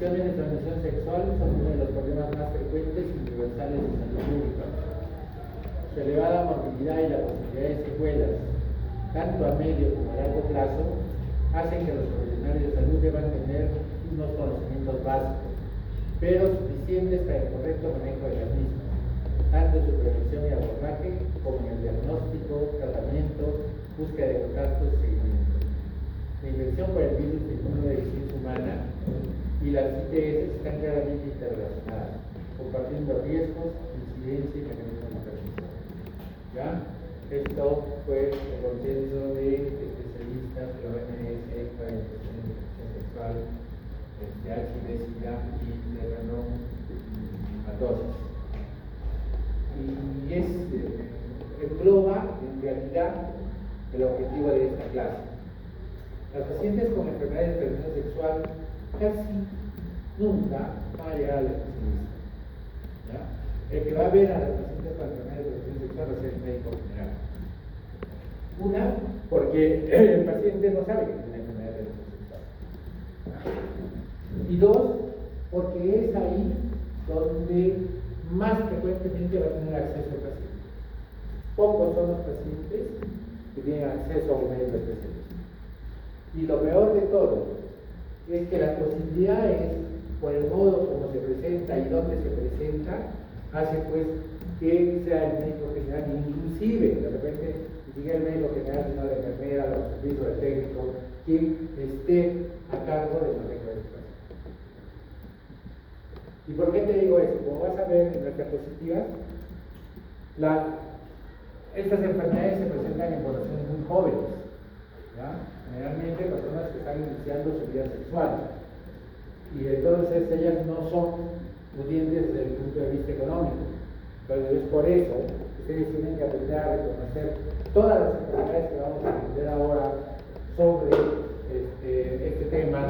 infecciones de transmisión sexual son uno de los problemas más frecuentes y universales de salud pública. Su elevada morbilidad y la posibilidad de secuelas, tanto a medio como a largo plazo, hacen que los profesionales de salud deban tener unos conocimientos básicos, pero suficientes para el correcto manejo de las mismas, tanto en su prevención y abordaje como en el diagnóstico, tratamiento, búsqueda de contactos y seguimiento. La infección por el virus de inmunodeficiencia humana y las ITS están claramente interrelacionadas, compartiendo riesgos, incidencia y mecanismos de transmisión. ¿Ya? Esto fue el consenso de especialistas de la OMS para la infección de infección sexual, HIV-Sida y drepanodosis. Y engloba en realidad el objetivo de esta clase. Las pacientes con enfermedades de transmisión sexual casi nunca van a llegar al especialista. ¿Ya? El que va a ver a las pacientes con enfermedades de transmisión sexual va a ser el médico general. Una, porque el paciente no sabe que tiene enfermedad de transmisión sexual. Y dos, porque es ahí donde más frecuentemente va a tener acceso al paciente. Pocos son los pacientes que tienen acceso a un médico especialista. Y lo peor de todo es que las posibilidades, por el modo como se presenta y dónde se presenta, hace pues que sea el médico general, inclusive de repente ni siquiera el médico general, sino la enfermera, los servicios del técnico, quien esté a cargo del manejo de este paciente. ¿Y por qué te digo eso? Como vas a ver en nuestras diapositivas, estas enfermedades se presentan en poblaciones muy jóvenes, ¿ya? Generalmente personas que están iniciando su vida sexual, y entonces ellas no son pudientes desde el punto de vista económico. Entonces es por eso que ustedes tienen que aprender a reconocer todas las enfermedades que vamos a aprender ahora sobre este tema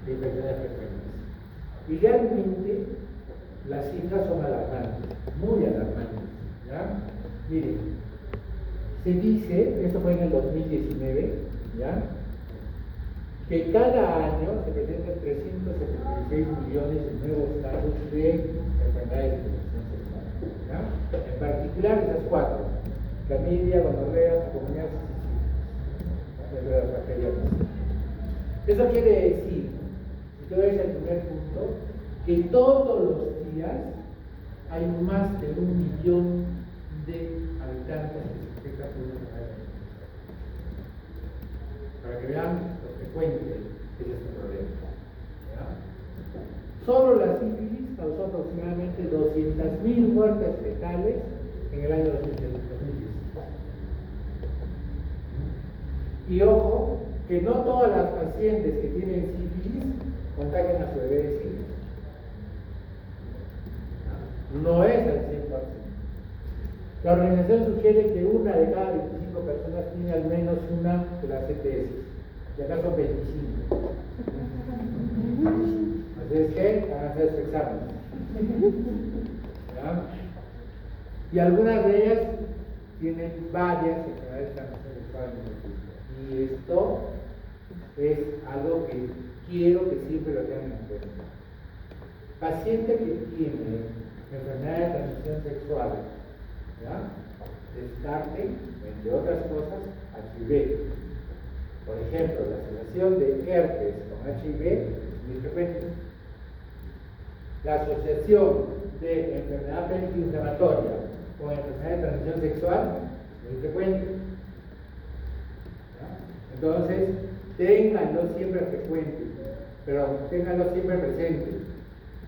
de infecciones frecuentes. Y realmente las cifras son alarmantes, muy alarmantes, ¿ya? Miren, se dice, esto fue en el 2019, ¿ya?, que cada año se presentan 376 millones de nuevos casos de enfermedades de transmisión sexual, ¿ya? En particular esas cuatro: clamidia, gonorrea, tricomonasis y enfermedades bacterianas. Eso quiere decir, si tú ves el primer punto, que todos los días hay más de 1 millón de habitantes que se infectan por una enfermedad de transmisión sexual. Para que vean lo frecuente que es este problema. ¿Ya? Solo la sífilis causó aproximadamente 200.000 muertes fetales en el año 2010. Y ojo, que no todas las pacientes que tienen sífilis contagian a su bebé de sífilis. No es al 100%. La organización sugiere que una de cada 25 personas tiene al menos una de las ETS, y acá son 25. Así es que van a hacer su examen. ¿Ya? Y algunas de ellas tienen varias enfermedades de transmisión sexual. Y esto es algo que quiero que siempre lo tengan en cuenta. Paciente que tiene enfermedad de transmisión sexual, ¿ya?, descarten, entre otras cosas, HIV. Por ejemplo, la asociación de herpes con HIV es muy frecuente. La asociación de enfermedad inflamatoria con enfermedad de transmisión sexual es muy frecuente. ¿Ya? Entonces, ténganlo siempre frecuente, pero ténganlo siempre presente.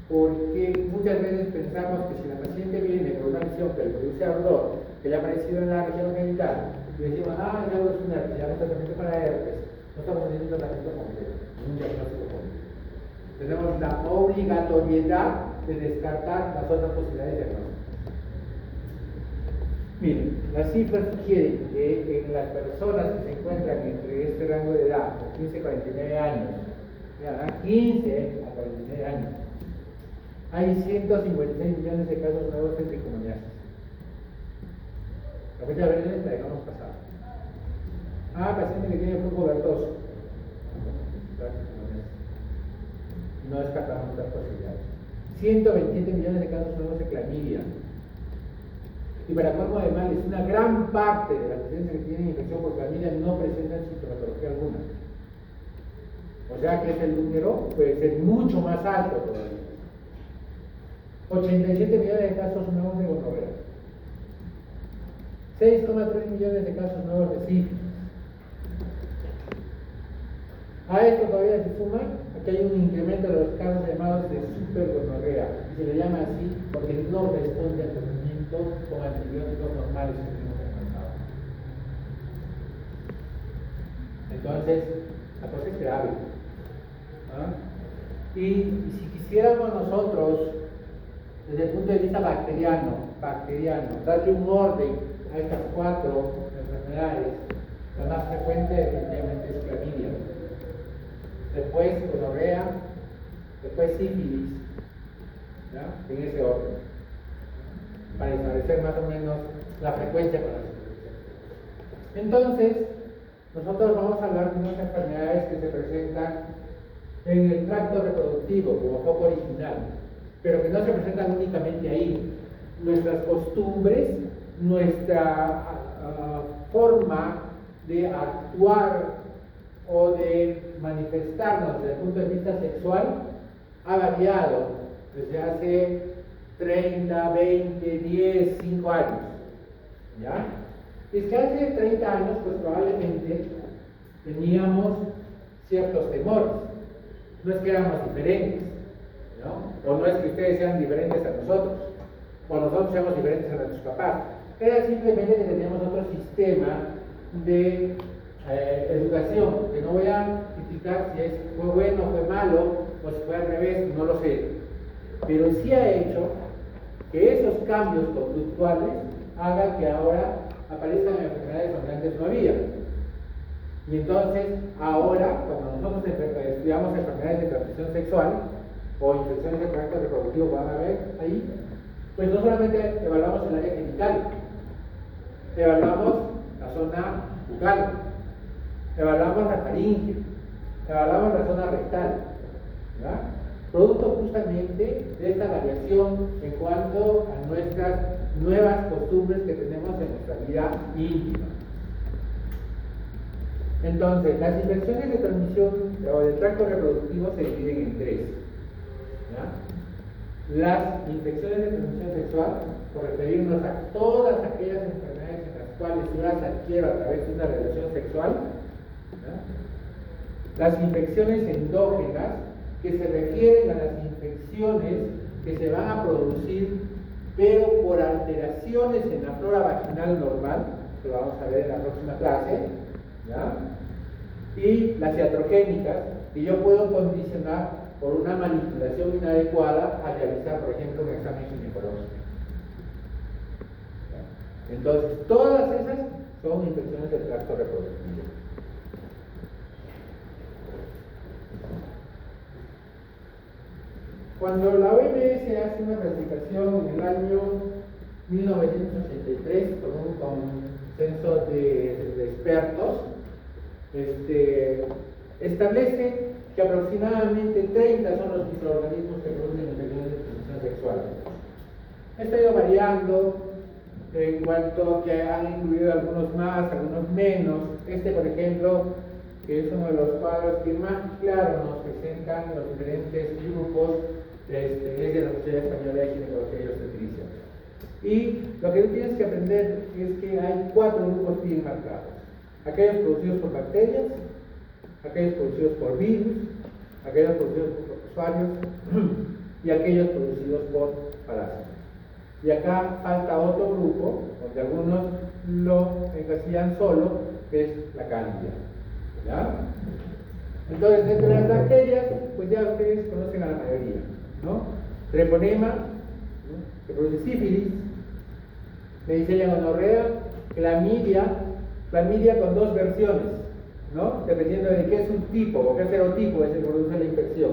Porque muchas veces pensamos que si la paciente viene con una lesión que le produce ardor, que le ha aparecido en la región genital, y decimos, ya no es un herpes, ya no es tratamiento para herpes, no estamos haciendo un tratamiento completo, un diagnóstico completo. Tenemos la obligatoriedad de descartar las otras posibilidades de diagnóstico. Miren, las cifras sugieren que en las personas que se encuentran entre este rango de edad, 15 a 49 años, 15 a 49 años, hay 156 millones de casos nuevos de tricomonasis. La fecha verde la dejamos pasar. Paciente que tiene flujo verdoso. no descartamos otras posibilidades. 127 millones de casos nuevos de clamidia. Y para colmo de males, una gran parte de las pacientes que tienen infección por clamidia no presentan sintomatología alguna. O sea que ese número puede ser mucho más alto todavía. 87 millones de casos nuevos de gonorrea. 6,3 millones de casos nuevos de sífilis. A esto todavía se suma, aquí hay un incremento de los casos llamados de supergonorrea. Y se le llama así porque no responde al tratamiento con antibióticos normales que tenemos en el mercado. Entonces, la cosa es grave. ¿Ah? Y si quisiéramos nosotros, desde el punto de vista bacteriano, darle un orden a estas 4 enfermedades, la más frecuente definitivamente es clamidia, después gonorrea, después sífilis, ¿ya? En ese orden, para establecer más o menos la frecuencia con las infecciones. Entonces, nosotros vamos a hablar de unas enfermedades que se presentan en el tracto reproductivo como foco original, pero que no se presentan únicamente ahí. Nuestras costumbres, nuestra forma de actuar o de manifestarnos desde el punto de vista sexual ha variado desde hace 30, 20, 10, 5 años. ¿Ya? Es que hace 30 años, pues probablemente teníamos ciertos temores. No es que éramos diferentes, ¿no? O no es que ustedes sean diferentes a nosotros, o nosotros seamos diferentes a nuestros papás. Era simplemente que teníamos otro sistema de educación, que no voy a criticar si fue bueno o fue malo, o si fue al revés, no lo sé. Pero sí ha hecho que esos cambios conductuales hagan que ahora aparezcan enfermedades donde antes no había. Y entonces, ahora, cuando nosotros estudiamos enfermedades de transmisión sexual o infecciones de carácter reproductivo, van a ver ahí, pues no solamente evaluamos el área genital, evaluamos la zona bucal, evaluamos la faringe, evaluamos la zona rectal, ¿verdad? Producto justamente de esta variación en cuanto a nuestras nuevas costumbres que tenemos en nuestra vida íntima. Entonces, las infecciones de transmisión o del tracto reproductivo se dividen en 3. ¿Ya? Las infecciones de transmisión sexual, por referirnos a todas aquellas enfermedades en las cuales yo las adquiero a través de una relación sexual. ¿Ya? Las infecciones endógenas, que se refieren a las infecciones que se van a producir, pero por alteraciones en la flora vaginal normal, que lo vamos a ver en la próxima clase. ¿Ya? Y las iatrogénicas, que yo puedo condicionar por una manipulación inadecuada al realizar, por ejemplo, un examen ginecológico. ¿Ya? Entonces, todas esas son infecciones del tracto reproductivo. Cuando la OMS hace una clasificación en el año 1983 con un consenso de expertos, establece que aproximadamente 30 son los microorganismos que producen infecciones de transmisión sexual. Esto ha ido variando en cuanto a que han incluido algunos más, algunos menos. Por ejemplo, que es uno de los cuadros que más claro nos presentan los diferentes grupos, es de la Sociedad Española de Ginecología y Obstetricia. Y lo que tú tienes que aprender es que hay 4 grupos bien marcados: aquellos producidos por bacterias, aquellos producidos por virus, aquellos producidos por usuarios y aquellos producidos por parásitos. Y acá falta otro grupo, donde algunos lo encasillan solo, que es la cándida. ¿Ya? Entonces, dentro de las bacterias, pues ya ustedes conocen a la mayoría, ¿no? Treponema, ¿no?, que produce sífilis, Neisseria gonorrea, clamidia con 2 versiones, ¿no? Dependiendo de qué subtipo o qué serotipo es el que produce la infección.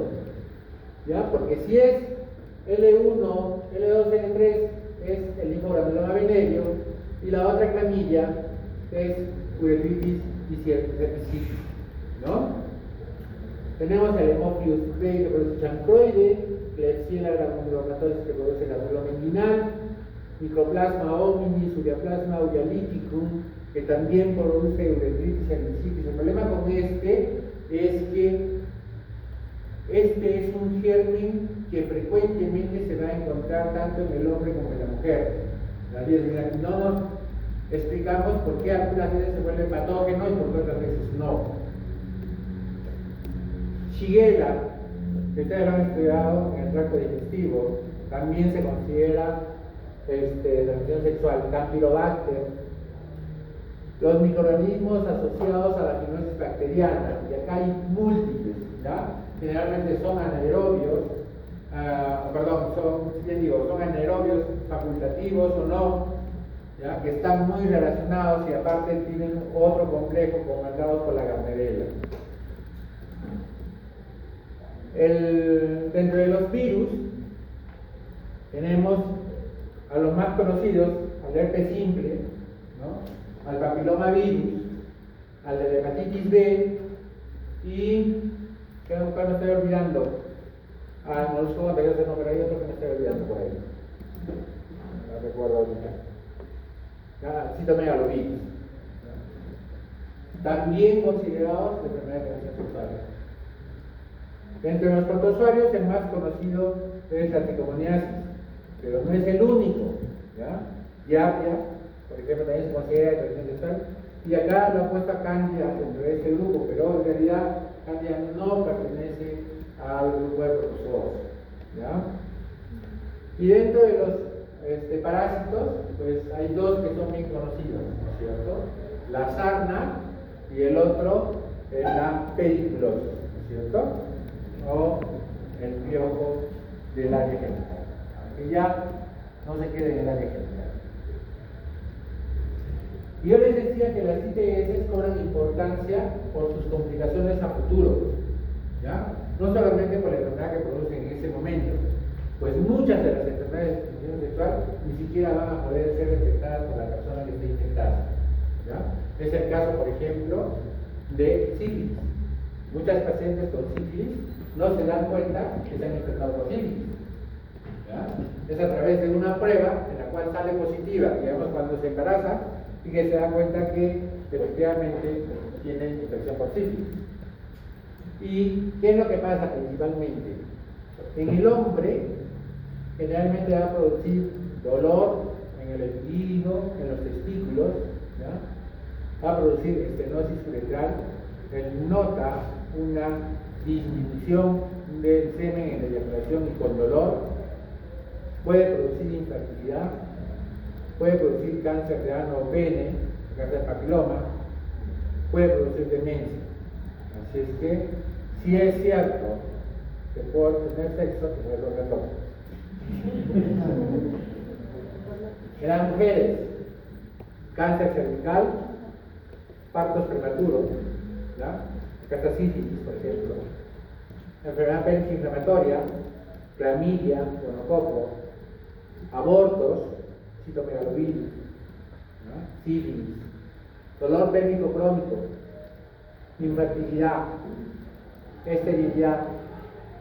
¿Ya? Porque si es L1, L2, L3 es el linfogranuloma venérea, y la otra clamidia es uretritis y cervicitis, ¿no? Tenemos el Haemophilus B, que produce chancroide, Klebsiella granulomatosis, que produce granuloma inguinal, Mycoplasma hominis, Ureaplasma urealyticum, que también produce uretritis y aniscitis. El problema con este es que este es un germen que frecuentemente se va a encontrar tanto en el hombre como en la mujer. No nos explicamos por qué algunas veces se vuelve patógeno y por qué otras veces no. Shigella, que ustedes lo han estudiado en el tracto digestivo, también se considera transmisión sexual. Campylobacter, los microorganismos asociados a la fibrosis bacteriana, y acá hay múltiples, ¿ya? Generalmente son anaerobios, son anaerobios facultativos o no, ¿ya? Que están muy relacionados y aparte tienen otro complejo comandados por la Gardnerella. Dentro de los virus tenemos a los más conocidos, al herpes simple, ¿no? Al papilomavirus, al de la hepatitis B y ¿qué me estoy olvidando? Al molusco contagioso, no, pero hay otro que me estoy olvidando por ahí. No recuerdo ahorita. Citomegalovirus. También considerados de enfermedad de transmisión sexual. Entre los protozoarios, el más conocido es la tricomoniasis, pero no es el único. Giardia, por ejemplo, también se considera de transmisión sexual. Y acá lo ha puesto a Candida dentro de este grupo, pero en realidad Candida no pertenece al grupo de protozoos. Y dentro de los parásitos, pues hay dos que son bien conocidos, ¿no es cierto? La sarna y el otro es la pediculosis, ¿no es cierto? O el piojo del área genital, que ya no se quede en el área genital. Y yo les decía que las ITS cobran importancia por sus complicaciones a futuro, ¿ya? No solamente por la enfermedad que producen en ese momento, pues muchas de las enfermedades de transmisión sexual ni siquiera van a poder ser detectadas por la persona que esté infectada, ¿ya? Es el caso, por ejemplo, de sífilis. Muchas pacientes con sífilis no se dan cuenta que se han infectado por sífilis, ¿ya? Es a través de una prueba en la cual sale positiva, digamos, cuando se embaraza, y que se da cuenta que efectivamente tienen infección por sífilis. ¿Y qué es lo que pasa principalmente? En el hombre, generalmente va a producir dolor en el epidídimo, en los testículos, ¿ya? Va a producir estenosis uretral, él nota una disminución del semen en eyaculación y con dolor, puede producir infertilidad, puede producir cáncer de ano o pene, cáncer de papiloma, puede producir demencia. Así es que, si es cierto que por tener sexo te puedes volver loco. En las mujeres, cáncer cervical, partos prematuros, sífilis, por ejemplo, enfermedad pénica inflamatoria, clamidia, gonococo, abortos, citomegalovirus, sífilis, dolor pélvico crónico, infertilidad, esterilidad,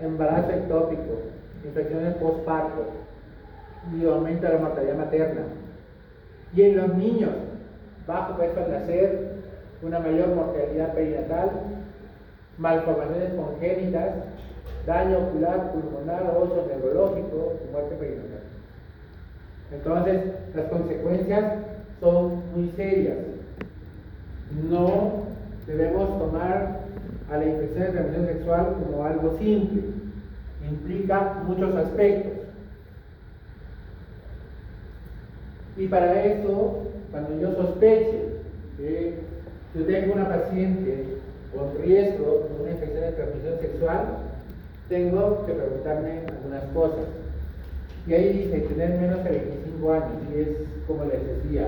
embarazo ectópico, infecciones postparto y aumento de la mortalidad materna. Y en los niños, bajo peso al nacer, una mayor mortalidad perinatal, malformaciones congénitas, daño ocular, pulmonar, óseo, neurológico y muerte perinatal. Entonces, las consecuencias son muy serias. No debemos tomar a la infección de transmisión sexual como algo simple. Implica muchos aspectos. Y para eso, cuando yo sospeche que yo tengo una paciente con riesgo de una infección de transmisión sexual, tengo que preguntarme algunas cosas. Y ahí dice tener menos de 25 años, y es como les decía,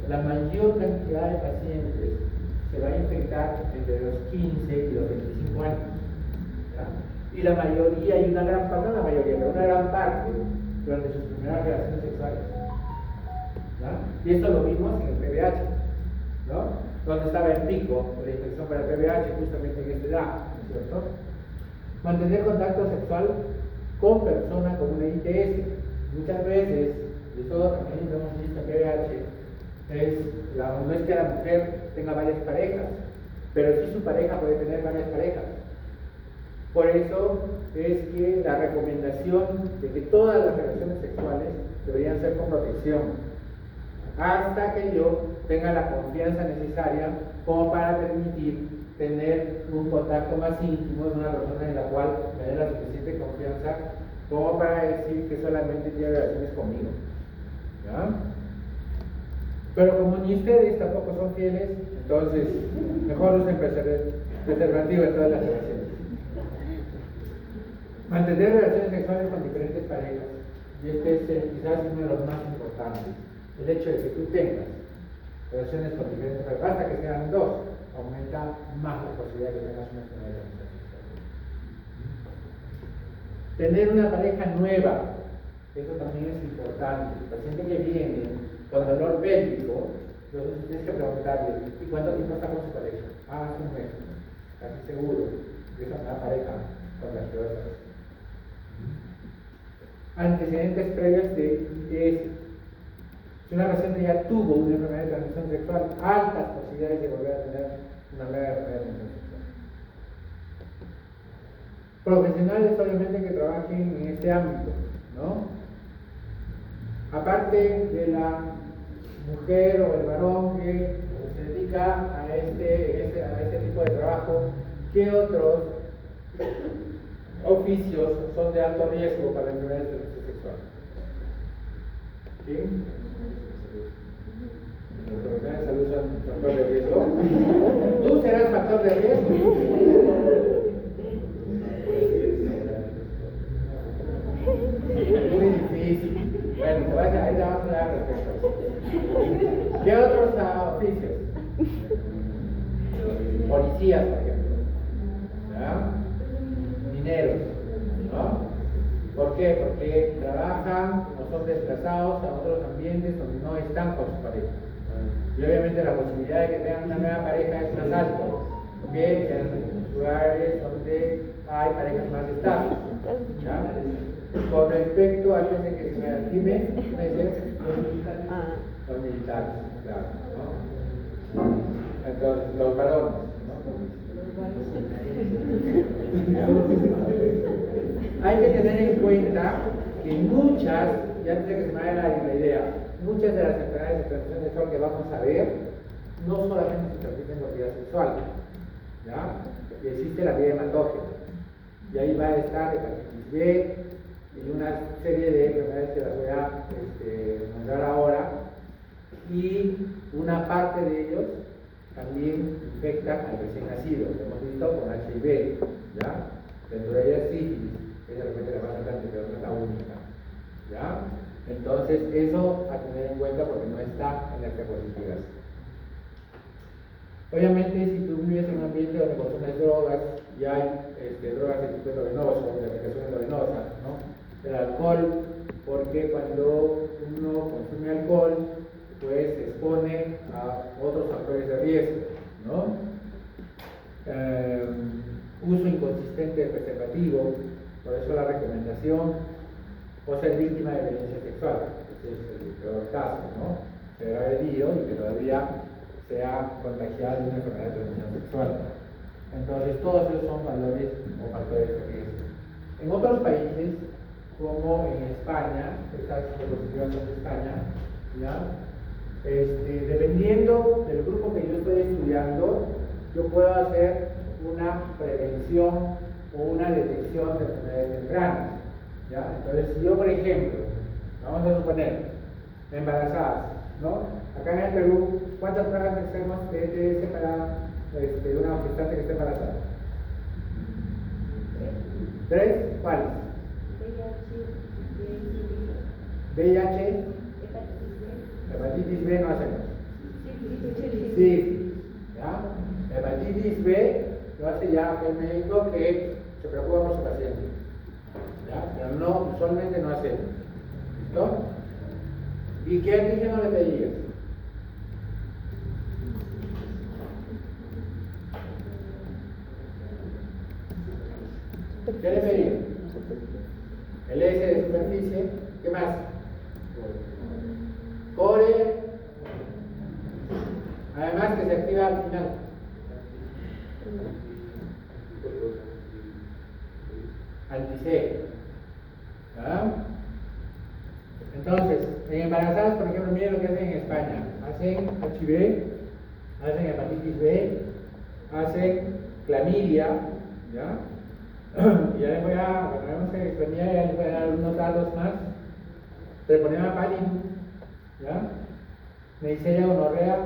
la mayor cantidad de pacientes se va a infectar entre los 15 y los 25 años. ¿Ya? Y la mayoría, y una gran parte, no la mayoría, pero una gran parte, durante sus primeras relaciones sexuales. ¿Ya? Y esto lo vimos en el PVH, ¿no? Donde estaba el pico de la infección para el PVH, justamente en esta edad, ¿no es cierto? Mantener contacto sexual con personas con una ITS. Muchas veces, y eso también lo hemos visto en VIH, no es que la mujer tenga varias parejas, pero sí su pareja puede tener varias parejas. Por eso es que la recomendación de que todas las relaciones sexuales deberían ser con protección, hasta que yo tenga la confianza necesaria como para permitir tener un contacto más íntimo de una persona en la cual me dé la suficiente confianza como para decir que solamente tiene relaciones conmigo. ¿Ya? Pero como ni ustedes tampoco son fieles, entonces mejor usen preservativo en todas las relaciones. Mantener relaciones sexuales con diferentes parejas, y este es quizás uno de los más importantes. El hecho de que tú tengas relaciones con diferentes parejas, basta que sean dos, aumenta más la posibilidad de que tengas una enfermedad sexual. Tener una pareja nueva, eso también es importante. El paciente que viene con dolor pélvico, entonces tienes que preguntarle, ¿y cuánto tiempo está con su pareja? Hace un mes, casi seguro, que es una pareja con las que vas a hacer. Antecedentes previos de ITS. Si una paciente ya tuvo una enfermedad de transmisión sexual, altas posibilidades de volver a tener una nueva enfermedad de transmisión sexual. Profesionales, obviamente, que trabajen en este ámbito, ¿no? Aparte de la mujer o el varón que se dedica a este tipo de trabajo, ¿qué otros oficios son de alto riesgo para enfermedades de transmisión sexual? ¿Sí? ¿Los profesionales de salud son factor de riesgo? ¿Tú serás factor de riesgo? Muy difícil. Bueno, ahí te vamos a dar respuestas. ¿Qué otros oficios? Policías, por ejemplo. ¿Ya? Mineros, ¿no? ¿Por qué? Porque trabajan o son desplazados a otros ambientes donde no están con sus parejas. Y obviamente la posibilidad de que tengan una nueva pareja es más alta que en lugares donde hay parejas más estables. ¿Ya? Con respecto a que se me lastime, los militares, claro, ¿no? Entonces, los varones, ¿no? Hay que tener en cuenta que muchas, ya antes de que se me vaya la idea, muchas de las enfermedades de transmisión sexual que vamos a ver no solamente se transmiten por vía sexual, ¿ya? Y existe la vía hematógena, y ahí va a estar hepatitis B y una serie de enfermedades que las voy a nombrar ahora, y una parte de ellos también infectan al recién nacido, lo hemos visto con HIV, ¿ya? Dentro de ellas sífilis, que es de repente la más grande, pero no es la única, ¿ya? Entonces, eso a tener en cuenta porque no está en las diapositivas. Obviamente, si tú vives en un ambiente donde consumes drogas, y hay drogas de tipo endovenoso, de aplicación endovenosa, ¿no? El alcohol, porque cuando uno consume alcohol, pues se expone a otros factores de riesgo, ¿no? Uso inconsistente de preservativo, por eso la recomendación, o ser víctima de violencia sexual, ese es el peor caso, ¿no? Ser agredido y que todavía sea contagiado de una enfermedad de transmisión sexual. Entonces, todos esos son valores o factores de riesgo. En otros países, como en España, estas diapositivas son de España, ¿ya? Dependiendo del grupo que yo estoy estudiando, yo puedo hacer una prevención o una detección de enfermedades tempranas, ¿ya? Entonces, si yo, por ejemplo, vamos a suponer, embarazadas, ¿no? Acá en el Perú, ¿cuántas pruebas hacemos de ETS para una gestante que esté embarazada? ¿3? ¿Cuáles? VIH, hepatitis B no hacemos. Sí, ¿ya? Hepatitis B lo hace ya el médico que se preocupa por su paciente, ¿ya? Pero no, usualmente no hacemos. ¿Listo? ¿Y qué antígeno le pedirías? ¿Qué le pedí? El S de superficie. ¿Qué más? Core. Además que se activa al final. Anti-C. ¿Ah? Entonces, en embarazadas, por ejemplo, miren lo que hacen en España. Hacen HIV, hacen hepatitis B, hacen clamidia, ¿ya? Y ya les voy a, cuando vemos que clamidia, ya les voy a dar unos datos más. Treponema pallidum, ¿ya? Neisseria gonorrea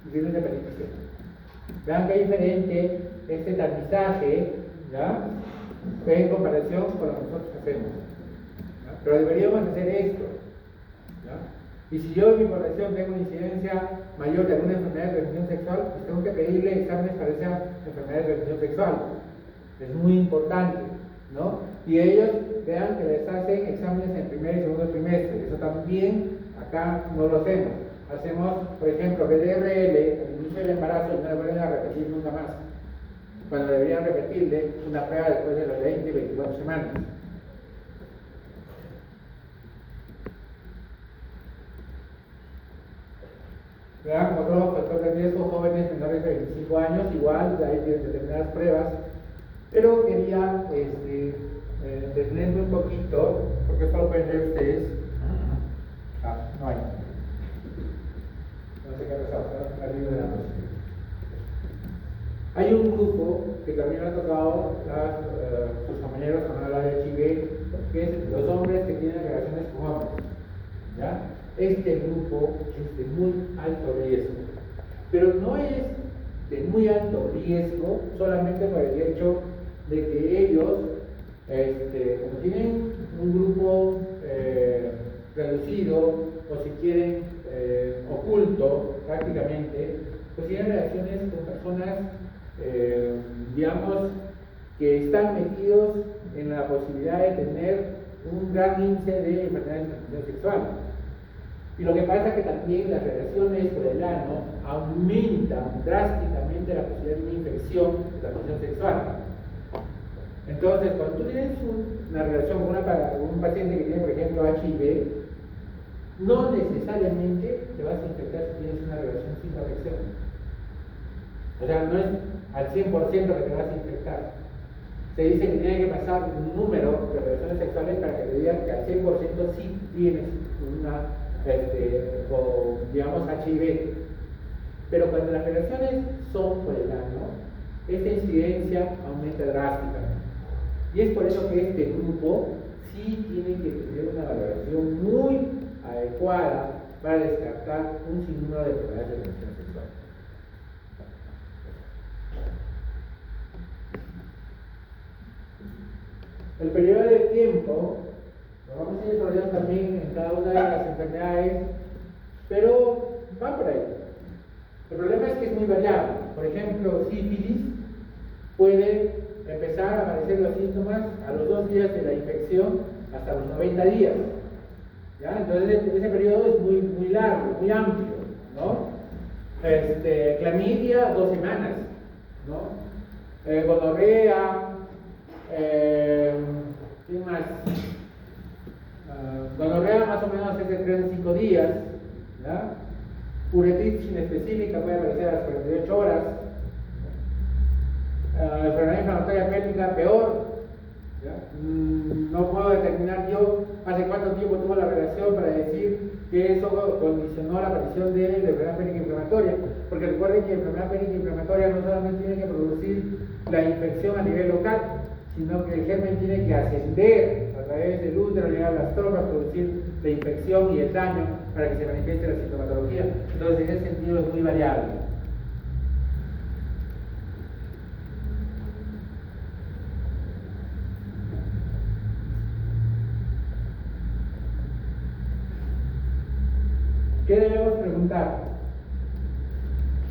y virus de hepatitis C. Vean que es diferente este tamizaje, ¿ya? En comparación con lo que nosotros hacemos. ¿Ya? Pero deberíamos hacer esto, ¿ya? Y si yo en mi población tengo una incidencia mayor de alguna enfermedad de transmisión sexual, pues tengo que pedirle exámenes para esa enfermedad de transmisión sexual. Es muy importante, ¿no? Y ellos vean que les hacen exámenes en primer y segundo trimestre. Eso también acá no lo hacemos. Hacemos, por ejemplo, BDRL al inicio del embarazo y no le vuelven a repetir nunca más. Cuando deberían repetirle una prueba después de las 20 y 24 semanas. Vean, como otro factor de riesgo, jóvenes menores de 25 años, igual hay determinadas pruebas, pero quería detenerme un poquito, porque esto lo pueden ver ustedes. No hay. No sé qué ha pasado, está arriba de la noche. Hay un grupo que también ha tocado sus compañeros cuando habla de HIV, que es los hombres que tienen relaciones con hombres. ¿Ya? Este grupo es de muy alto riesgo, pero no es de muy alto riesgo solamente por el hecho de que ellos, como tienen un grupo reducido, o si quieren oculto prácticamente, pues tienen relaciones con personas, digamos, que están metidos en la posibilidad de tener un gran índice de enfermedades de transmisión sexual. Y lo que pasa es que también las relaciones por el ano aumentan drásticamente la posibilidad de una infección de transmisión sexual. Entonces, cuando tú tienes una relación con un paciente que tiene, por ejemplo, HIV, no necesariamente te vas a infectar si tienes una relación sin protección. O sea, no es al 100% que te vas a infectar. Se dice que tiene que pasar un número de relaciones sexuales para que te digan que al 100% sí tienes una o digamos HIV. Pero cuando las relaciones son por el ano, esta incidencia aumenta drásticamente. Y es por eso que este grupo sí tiene que tener una valoración muy adecuada para descartar un sinnúmero de enfermedades de transmisión sexual. El periodo de tiempo lo vamos a ir desarrollando también en cada una de las enfermedades, pero va por ahí. El problema es que es muy variable. Por ejemplo, sífilis puede empezar a aparecer los síntomas a los 2 días de la infección hasta los 90 días. ¿Ya? Entonces ese periodo es muy largo, muy amplio, ¿no? Clamidia, 2 semanas, ¿no? Gonorrea, ¿qué más? Gonorrea más o menos es de 3 a 5 días, ¿ya? Uretritis inespecífica puede aparecer a las 48 horas. Enfermedad inflamatoria pélvica, peor. ¿Ya? No puedo determinar yo hace cuánto tiempo tuvo la relación para decir que eso condicionó la aparición de la enfermedad pélvica inflamatoria, porque recuerden que la enfermedad pélvica inflamatoria no solamente tiene que producir la infección a nivel local, sino que el germen tiene que ascender a través del útero, llegar a las trompas, producir la infección y el daño para que se manifieste la sintomatología. Entonces, en ese sentido es muy variable. ¿Qué debemos preguntar?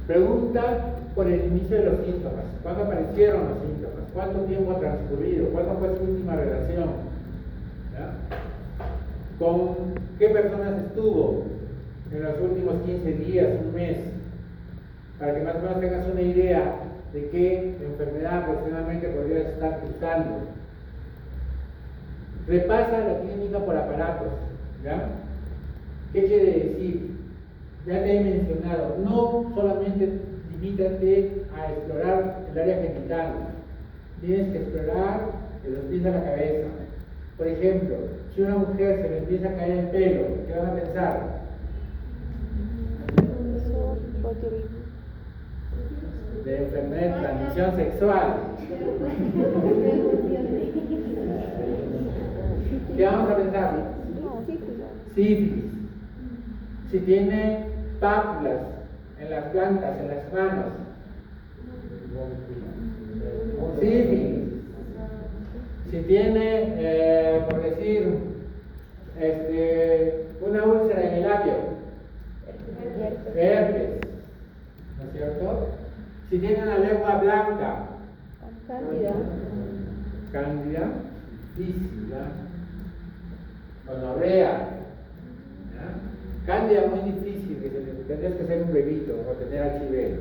Pregunta por el inicio de los síntomas. ¿Cuándo aparecieron los síntomas? ¿Cuánto tiempo ha transcurrido? ¿Cuándo fue su última relación? ¿Ya? ¿Con qué personas estuvo en los últimos 15 días, un mes? Para que más o menos tengas una idea de qué enfermedad aproximadamente podrías estar cruzando. Repasa la clínica por aparatos, ¿ya? ¿Qué quiere decir? Ya te he mencionado, no solamente limítate a explorar el área genital, tienes que explorar de los pies a la cabeza. Por ejemplo, si una mujer se le empieza a caer el pelo, ¿qué van a pensar? De enfermedad de transmisión sexual. ¿Qué vamos a pensar? Sífilis. Si tiene pápulas en las plantas, en las manos. Sífilis. Si tiene, por decir, una úlcera en el labio. Herpes. ¿No es cierto? Si tiene una lengua blanca. Cándida. Física. Gonorrea. Cándida muy difícil, que tendrías que ser un bebito o tener HIV.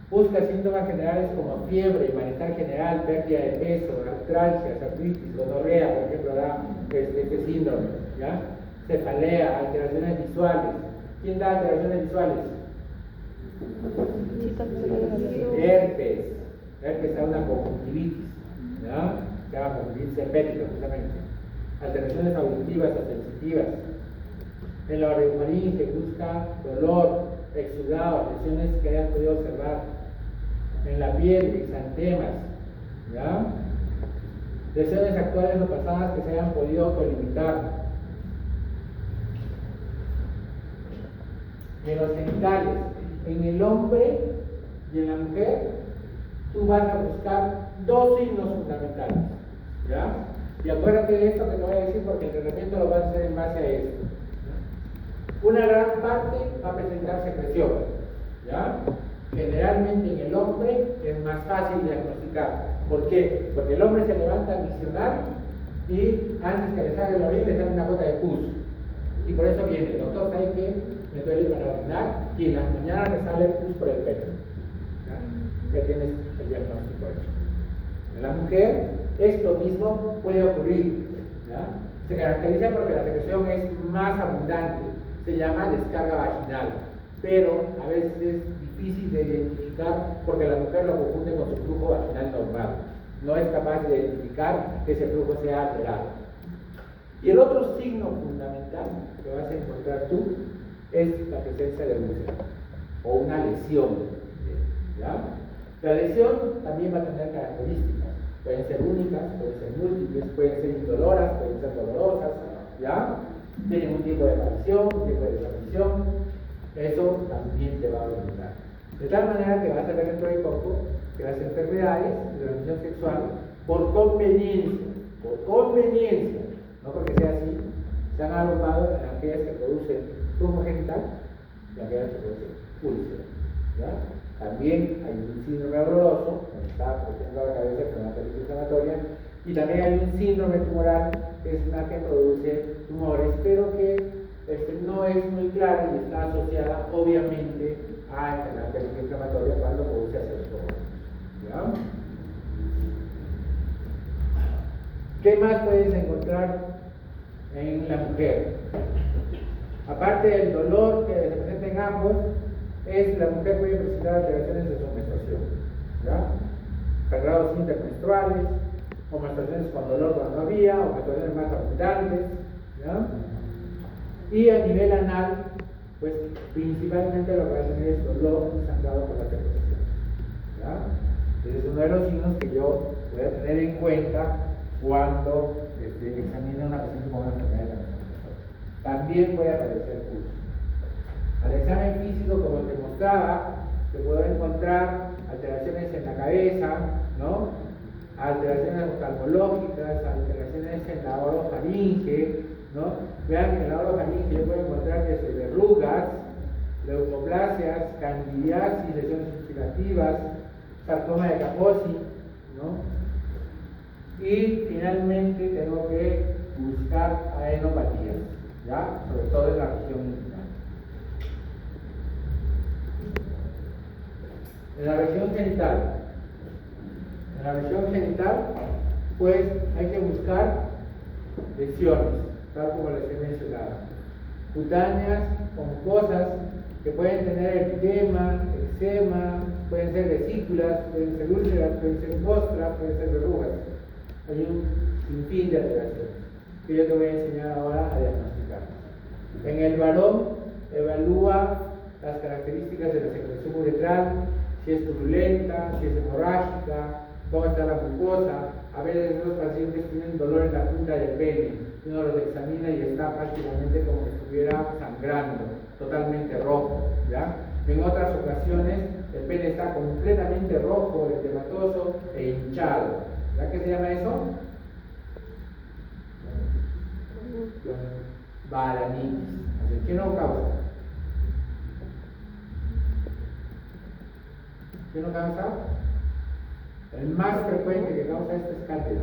Busca síntomas generales como fiebre, malestar general, pérdida de peso, artralgias, artritis, gonorrea, por ejemplo, da este síndrome, ¿ya? Cefalea, alteraciones visuales. ¿Quién da alteraciones visuales? Herpes. Herpes da una conjuntivitis, ¿ya? Se llama conjuntivitis herpética, justamente. Alteraciones auditivas o sensitivas. En la otorrinolaringe busca dolor, exudado, lesiones que hayan podido observar. En la piel, exantemas, ¿ya? Lesiones actuales o pasadas que se hayan podido colimitar. En los genitales, en el hombre y en la mujer, tú vas a buscar dos signos fundamentales, ¿ya? Y acuérdate de esto que te voy a decir porque el tratamiento lo vas a hacer en base a esto. Una gran parte va a presentar secreción, ¿ya? Generalmente en el hombre es más fácil diagnosticar. ¿Por qué? Porque el hombre se levanta a misionar y antes que le salga el orina le sale una gota de pus. Y por eso viene, el doctor sabe que me duele para orinar y en las mañanas me sale pus por el pelo. ¿Ya? Ya tienes el diagnóstico hecho. En la mujer, esto mismo puede ocurrir, ¿ya? Se caracteriza porque la secreción es más abundante, se llama descarga vaginal, pero a veces es difícil de identificar porque la mujer lo confunde con su flujo vaginal normal, no es capaz de identificar que ese flujo sea alterado. Y el otro signo fundamental que vas a encontrar tú es la presencia de úlcera o una lesión, ¿ya? La lesión también va a tener características. Pueden ser únicas, pueden ser múltiples, pueden ser indoloras, pueden ser dolorosas, ¿ya? Tienen un tipo de aparición, un tipo de desaparición. Eso también te va a orientar. De tal manera que vas a ver dentro de poco que las enfermedades de transmisión sexual, por conveniencia, no porque sea así, se han agrupado en aquellas que producen flujo genital y aquellas que producen úlcera, ¿ya? También hay un síndrome doloroso, donde está protegiendo la cabeza con una película inflamatoria, y también hay un síndrome tumoral, que es una que produce tumores, pero que no es muy clara y está asociada obviamente a enfermedad película inflamatoria cuando produce acercos. ¿Ya? ¿Qué más puedes encontrar en la mujer? Aparte del dolor que se presenta en ambos, la mujer puede presentar alteraciones de su menstruación, ¿ya? Sangrados intermenstruales, o menstruaciones con dolor cuando no había, o menstruaciones más abundantes, ¿ya? Y a nivel anal, pues principalmente lo que va a tener es dolor y sangrado por la deposición, ¿ya? Ese es uno de los signos que yo voy a tener en cuenta cuando examine a una paciente con una enfermedad de transmisión sexual. También puede aparecer pus. Al examen físico, como te mostraba, se puede encontrar alteraciones en la cabeza, ¿no? Alteraciones oftalmológicas, alteraciones en la orofaringe, ¿no? Vean que en la orofaringe yo puedo encontrar desde verrugas, leucoplasias, candidiasis, lesiones ulcerativas, sarcoma de Kaposi, ¿no? Y finalmente tengo que buscar adenopatías, ¿ya? Sobre todo en la región inguinal. En la región genital, pues hay que buscar lesiones, tal como les he mencionado. Cutáneas, mucosas, que pueden tener eritema, eczema, pueden ser vesículas, pueden ser úlceras, pueden ser costras, pueden ser verrugas. Hay un sinfín de alteraciones que yo te voy a enseñar ahora a diagnosticar. En el varón, evalúa las características de la secreción uretral, si es turbulenta, si es hemorrágica, cómo está la mucosa. A veces los pacientes tienen dolor en la punta del pene, uno los examina y está prácticamente como si estuviera sangrando, totalmente rojo, ¿ya? En otras ocasiones el pene está completamente rojo, erytematoso e hinchado. ¿Ya qué se llama eso? Balanitis. ¿Qué no causa? ¿Qué no causa? El más frecuente que causa esto es cátedra.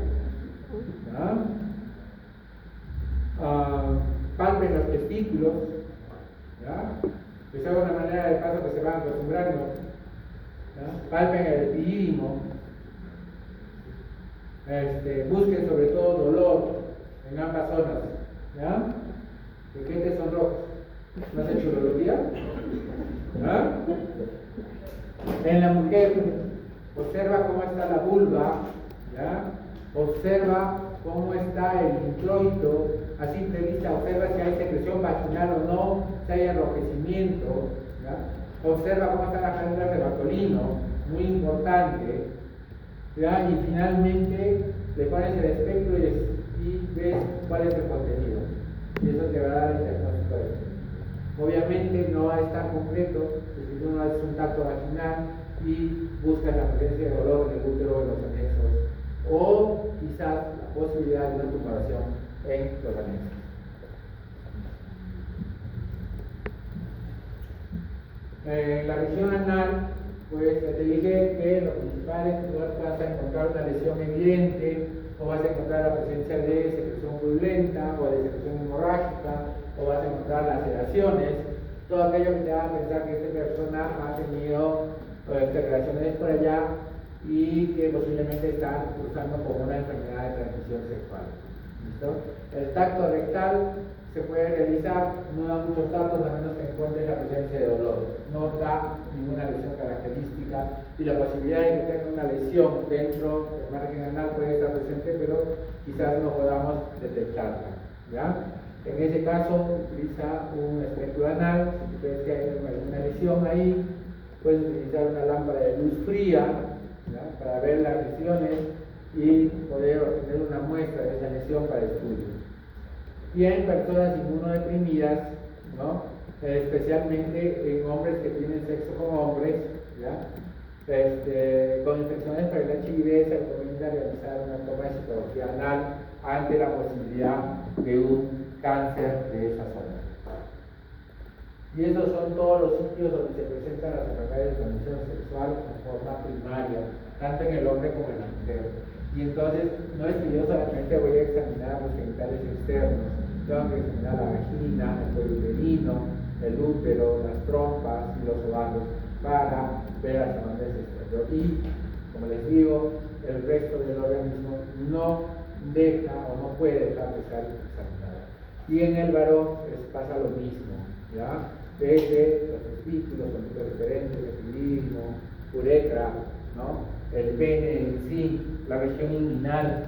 Palpen los testículos, ¿ya? Que sea una manera de paso que se van acostumbrando. ¿Ya? Palpen el epidídimo. Busquen sobre todo dolor en ambas zonas. ¿Ya? ¿De qué te sonrojas? ¿No has hecho urología? ¿Ya? En la mujer, observa cómo está la vulva, ¿ya? Observa cómo está el introito, a simple vista observa si hay secreción vaginal o no, si hay enrojecimiento, ¿ya? Observa cómo están las glándulas de Bartolino, muy importante, ¿ya? Y finalmente le pones el espectro y ves cuál es el contenido, y eso te va a dar el diagnóstico de esto. Obviamente no va a estar completo si tú no haces un tacto vaginal y buscas la presencia de dolor en el útero o en los anexos, o quizás la posibilidad de una tumoración en los anexos. En la región anal, pues te dije que lo principal es que vas a encontrar una lesión evidente, o vas a encontrar la presencia de secreción purulenta o de secreción hemorrágica, o vas a encontrar laceraciones, todo aquello que te haga pensar que esta persona ha tenido relaciones por allá y que posiblemente está cursando con una enfermedad de transmisión sexual. ¿Listo? El tacto rectal se puede realizar, no da muchos datos a menos que encuentres la presencia de dolor, no da ninguna lesión característica y la posibilidad de que tenga una lesión dentro del margen anal puede estar presente, pero quizás no podamos detectarla, ¿ya? En ese caso, utiliza un espectro anal. Si ves que hay una lesión ahí, puedes utilizar una lámpara de luz fría, ¿ya? Para ver las lesiones y poder obtener una muestra de esa lesión para estudio. Y en personas inmunodeprimidas, ¿no? Especialmente en hombres que tienen sexo con hombres, ¿ya? Con infecciones por el HIV se recomienda realizar una toma de citología anal ante la posibilidad de un cáncer de esa zona. Y esos son todos los sitios donde se presentan las enfermedades de transmisión sexual de forma primaria, tanto en el hombre como en la mujer. Y entonces, no es que yo solamente voy a examinar los genitales externos, tengo que examinar la vagina, el cuello uterino, el útero, las trompas y los ovarios para ver hacia dónde es exterior. Y, como les digo, el resto del organismo no deja o no puede dejar de ser examinado. Y en el varón pasa lo mismo, ¿ya? Desde los testículos, los referentes, el epidídimo, uretra, ¿no? El pene en sí, la región inguinal.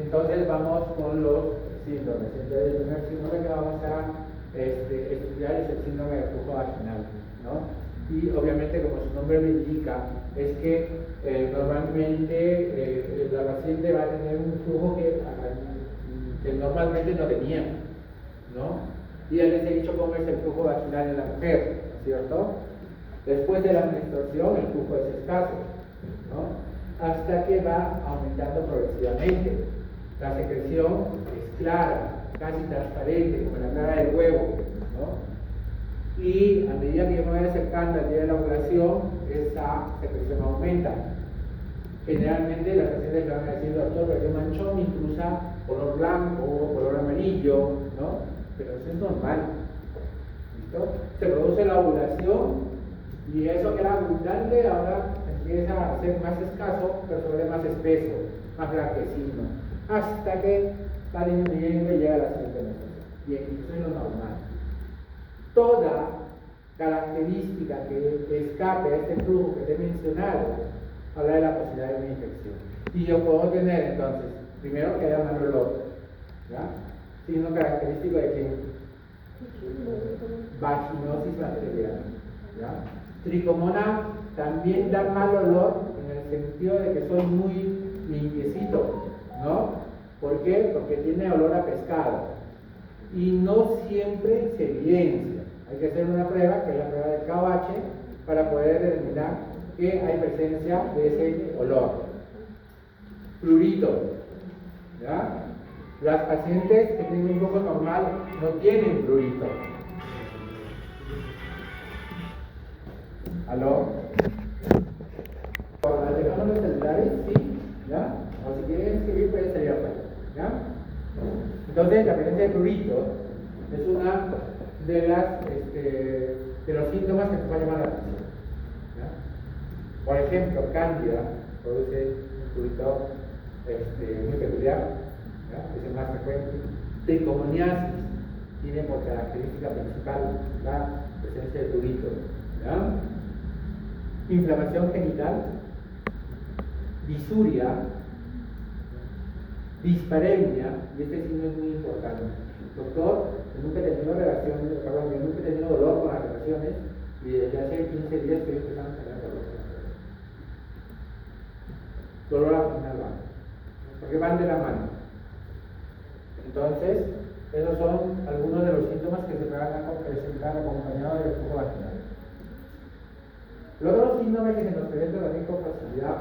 Entonces vamos con los síndromes. Entonces, el primer síndrome que vamos a estudiar es el síndrome de flujo vaginal, ¿no? Y obviamente, como su nombre lo indica, es que normalmente la paciente va a tener un flujo que normalmente no tenía, ¿no? Y ya les he dicho cómo es el flujo vaginal en la mujer, ¿no es cierto? Después de la menstruación el flujo es escaso, ¿no? Hasta que va aumentando progresivamente. La secreción es clara, casi transparente, como la clara del huevo, ¿no? Y a medida que yo me voy acercando al día de la ovulación, esa secreción aumenta. Generalmente las pacientes le van a decir, doctor, pero yo manchó mi cruza color blanco o color amarillo, ¿no? Pero eso es normal. ¿Listo? Se produce la ovulación y eso que era abundante ahora se empieza a ser más escaso, pero se vuelve más espeso, más blanquecino, hasta que va disminuyendo y llega a la siguiente menstruación. Bien, eso es lo normal. Toda característica que escape a este flujo que te he mencionado habla de la posibilidad de una infección. Y yo puedo tener entonces, primero que haya mal olor, ¿ya? Signo característico de que vaginosis bacteriana, ¿ya? Tricomona también da mal olor en el sentido de que soy muy limpiecito, ¿no? ¿Por qué? Porque tiene olor a pescado y no siempre se evidencia. Hay que hacer una prueba, que es la prueba del KOH, para poder determinar que hay presencia de ese olor. Prurito, ¿ya? Las pacientes que tienen un flujo normal no tienen prurito. ¿Aló? Por los teléfonos celulares, sí, ¿ya? O si quieren escribir, pueden salir afuera, ¿ya? Entonces, la presencia de prurito es una de los síntomas que nos va a llamar la atención, ¿ya? Por ejemplo, cándida produce un prurito muy peculiar, ¿ya? Es el más frecuente. Tricomoniasis tiene por característica principal la presencia de prurito, ¿ya? Inflamación genital, disuria, dispareunia, y este signo es muy importante. Doctor, yo nunca he tenido relaciones, perdón, yo nunca he tenido dolor con las relaciones y desde hace 15 días estoy empezando a tener dolor. Dolor abdominal, porque van de la mano. Entonces, esos son algunos de los síntomas que se van a presentar acompañados del flujo vaginal. El otro síndrome que se nos presenta también con facilidad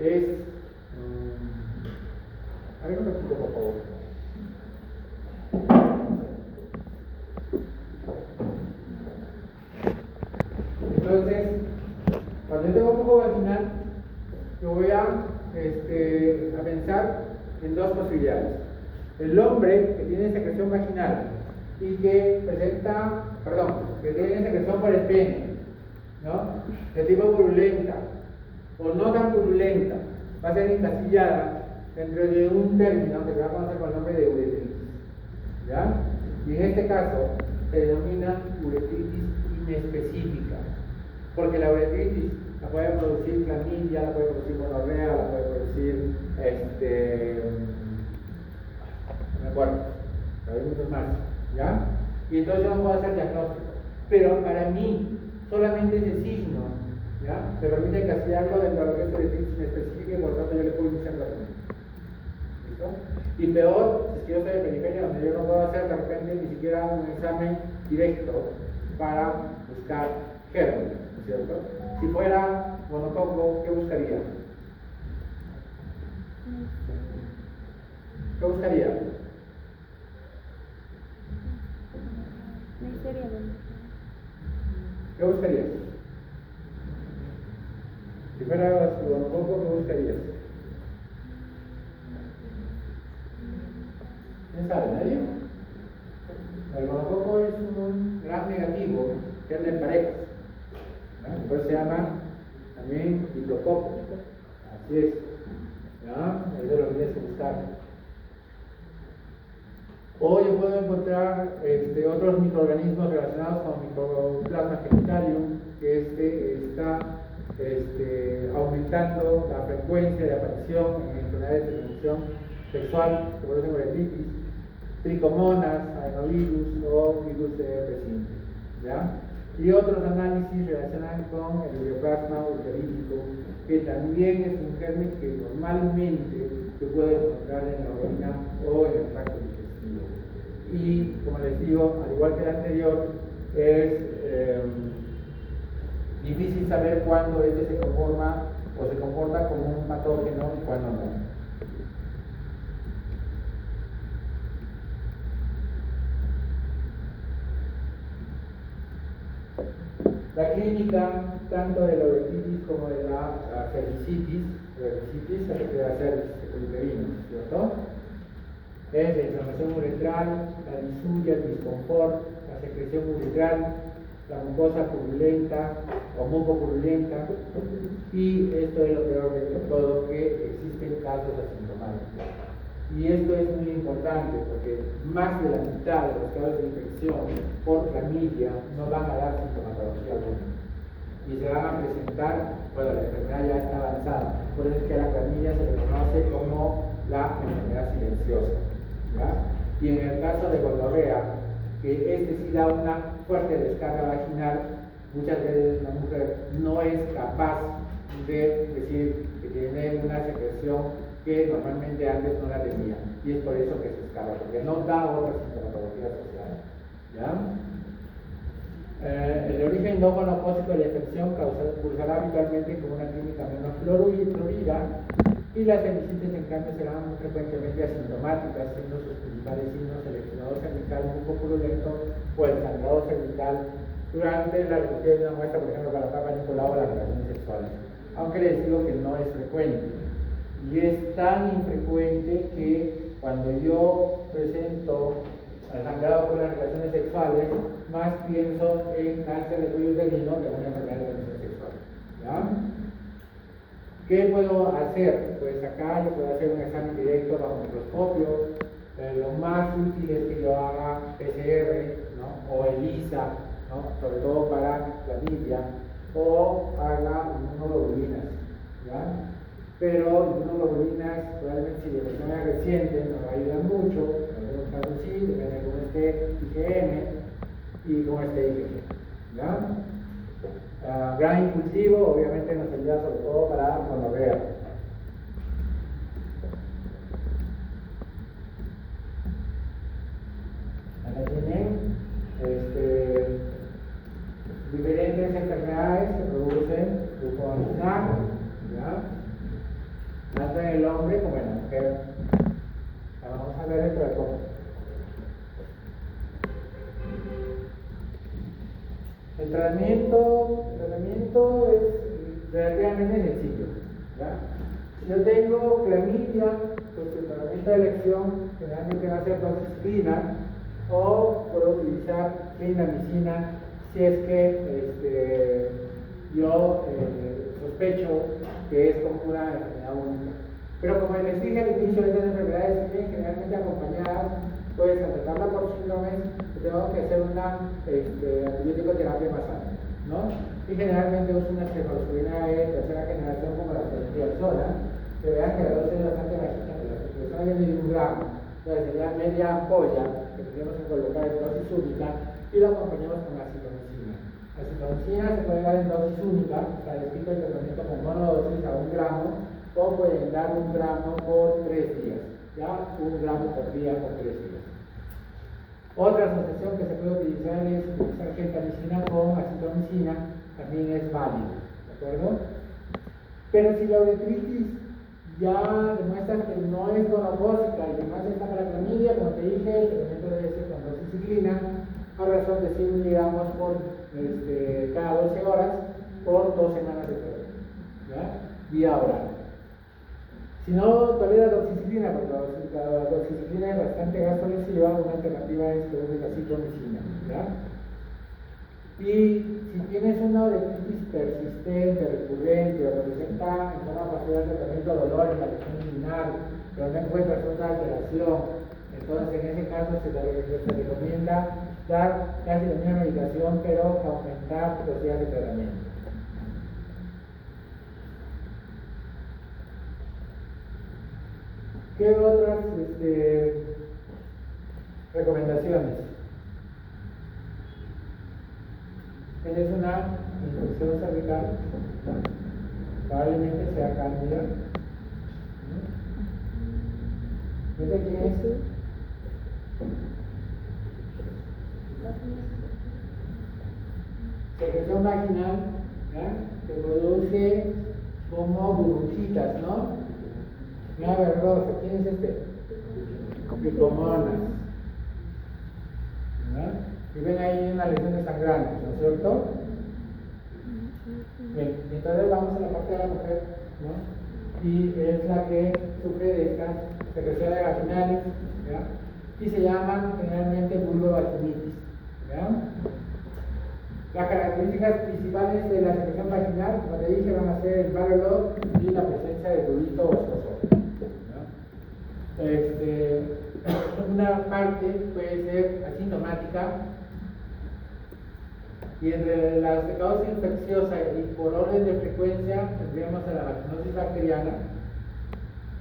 es. A ver un poquito, por favor. Entonces, cuando yo tengo flujo vaginal, yo voy a pensar en dos posibilidades. El hombre que tiene secreción vaginal y que que tiene secreción por el pene, ¿no? De tipo purulenta o no tan purulenta, va a ser encasillada dentro de un término que se va a conocer con el nombre de uretritis, ¿ya? Y en este caso se denomina uretritis inespecífica, porque la uretritis la puede producir clamidia, la puede producir gonorrea, la puede producir no me acuerdo, hay muchos más, ¿ya? Y entonces yo no puedo hacer diagnóstico, pero para mí solamente ese signo, ¿ya? Me permite encasillarlo dentro de lo que es uretritis inespecífica y por lo tanto yo le puedo iniciar tratamiento. ¿Listo? Y peor, si es que yo estoy en periferia donde yo no puedo hacer de repente ni siquiera un examen directo para buscar gérmenes, ¿no es cierto? Si fuera monococo, ¿qué buscaría? ¿Qué buscaría? ¿Qué buscarías? Si fuera monococo, ¿qué buscarías? ¿Quién sabe? ¿Nadie? El monococo es un gran negativo que anda en parejas. Después se llama también diplococo. Así es. ¿Ya? Eso lo tienes que buscar. O yo puedo encontrar otros microorganismos relacionados con Mycoplasma genitalium, que está aumentando la frecuencia de aparición en enfermedades de transmisión sexual, que producen uretritis, tricomonas, adenovirus o virus de herpes, ¿ya? Y otros análisis relacionados con el ureoplasma uterítico, que también es un germen que normalmente se puede encontrar en la orina o en el tracto digestivo. Y como les digo, al igual que el anterior, es difícil saber cuándo este se conforma o se comporta como un patógeno y cuándo no. La clínica, tanto de la uretritis como de la cervicitis, la que queda cervix, uterino, ¿cierto? Es la inflamación uretral, la disuria, el disconfort, la secreción uretral, la mucosa purulenta o mucopurulenta, y esto es lo peor de todo, que existen casos asintomáticos. Y esto es muy importante porque más de la mitad de los casos de infección por clamidia no van a dar sintomatología alguna y se van a presentar cuando la enfermedad ya está avanzada. Por eso es que a la clamidia se le conoce como la enfermedad silenciosa, ¿ya? Y en el caso de gonorrea, que este sí da una fuerte descarga vaginal, muchas veces la mujer no es capaz de decir que tiene una secreción que normalmente antes no la tenía, y es por eso que se escapa, porque no da otra sintomatología social, ¿ya? El origen no monopósico de la infección cursará habitualmente con una clínica menos florida, y las sinusitis en cambio serán muy frecuentemente asintomáticas, siendo sus principales signos el exudado cervical poco purulento o el sangrado cervical durante la recogida de una muestra, por ejemplo, para el Papa Nicolau o las relaciones sexuales, aunque les digo que no es frecuente. Y es tan infrecuente que cuando yo presento al sangrado por las relaciones sexuales, más pienso en cáncer de cuello uterino que en una enfermedad de transmisión sexual, ¿ya? ¿Qué puedo hacer? Pues acá yo puedo hacer un examen directo bajo microscopio. Lo más útil es que yo haga PCR, ¿no? O ELISA, ¿no? Sobre todo para clamidia, o haga inmunoglobulinas, ¿ya? Pero inmunoglobulinas, probablemente si la persona es reciente, no va a ayudar mucho. En algunos casos sí, depende de cómo esté IgM y cómo esté IgG, ¿ya? Gran cultivo obviamente nos ayuda sobre todo para gonorrea. Acá tienen diferentes enfermedades que producen flujo vaginal, ¿ya? Tanto en el hombre como en la mujer. Vamos a ver dentro de poco. El tratamiento es relativamente sencillo, ¿ya? Si yo tengo clamidia, pues el tratamiento de elección generalmente va a ser doxiciclina, o puedo utilizar clindamicina si es que yo sospecho que es como una enfermedad única. Pero como les dije al inicio, estas enfermedades vienen generalmente acompañadas, pues al tratarla por síndromes, tengo que hacer una antibiótico terapia basal, ¿no? Y generalmente uso una cefalosporina de tercera generación como la ceftriaxona, que vean que la dosis es bastante bajita, la ceftriaxona es de 1 gramo, entonces sería media ampolla que tendríamos que colocar en dosis única y lo acompañamos con acitromicina. La acitromicina se puede dar en dosis única, está descrito el tratamiento con monodosis a 1 gramo, o pueden dar 1 gramo por 3 días, ya 1 gramo por día por 3 días. Otra asociación que se puede utilizar es utilizar gentamicina con acitromicina, también es válida, ¿de acuerdo? Pero si la uretritis ya demuestra que no es gonocócica y además está para clamidia, como te dije, el tratamiento debe ser con doxiciclina a razón de 100 miligramos por cada 12 horas por 2 semanas de prueba, ¿ya? Vía oral. Si no tolera doxiciclina, porque la doxiciclina es bastante gastrolesiva, una alternativa es que uses la citromicina, ¿ya? Y si tienes una uretritis persistente, recurrente, o presenta en forma pasiva de tratamiento de dolor en la región inguinal, pero no encuentras otra alteración, entonces en ese caso se recomienda dar casi la misma medicación, pero aumentar los días de tratamiento. ¿Qué otras recomendaciones? Esa es una infección cervical, probablemente sea cándida. ¿Viste quién es? Secreción vaginal, ¿ya? Que produce como burbujitas, ¿no? Una verdosa, ¿quién es este? Tricomonas. Y ven ahí una lesión de sangrante, ¿no es cierto? Bien, entonces vamos a la parte de la mujer, ¿no? Y es la que sufre de estas secreciones vaginales, ¿ya? Y se llaman generalmente vulvovaginitis, ¿ya? Las características principales de la secreción vaginal, como te dije, van a ser el mal olor y la presencia de prurito o escozor. Una parte puede ser asintomática y entre las de causa infecciosa y por orden de frecuencia tendríamos a la vaginosis bacteriana,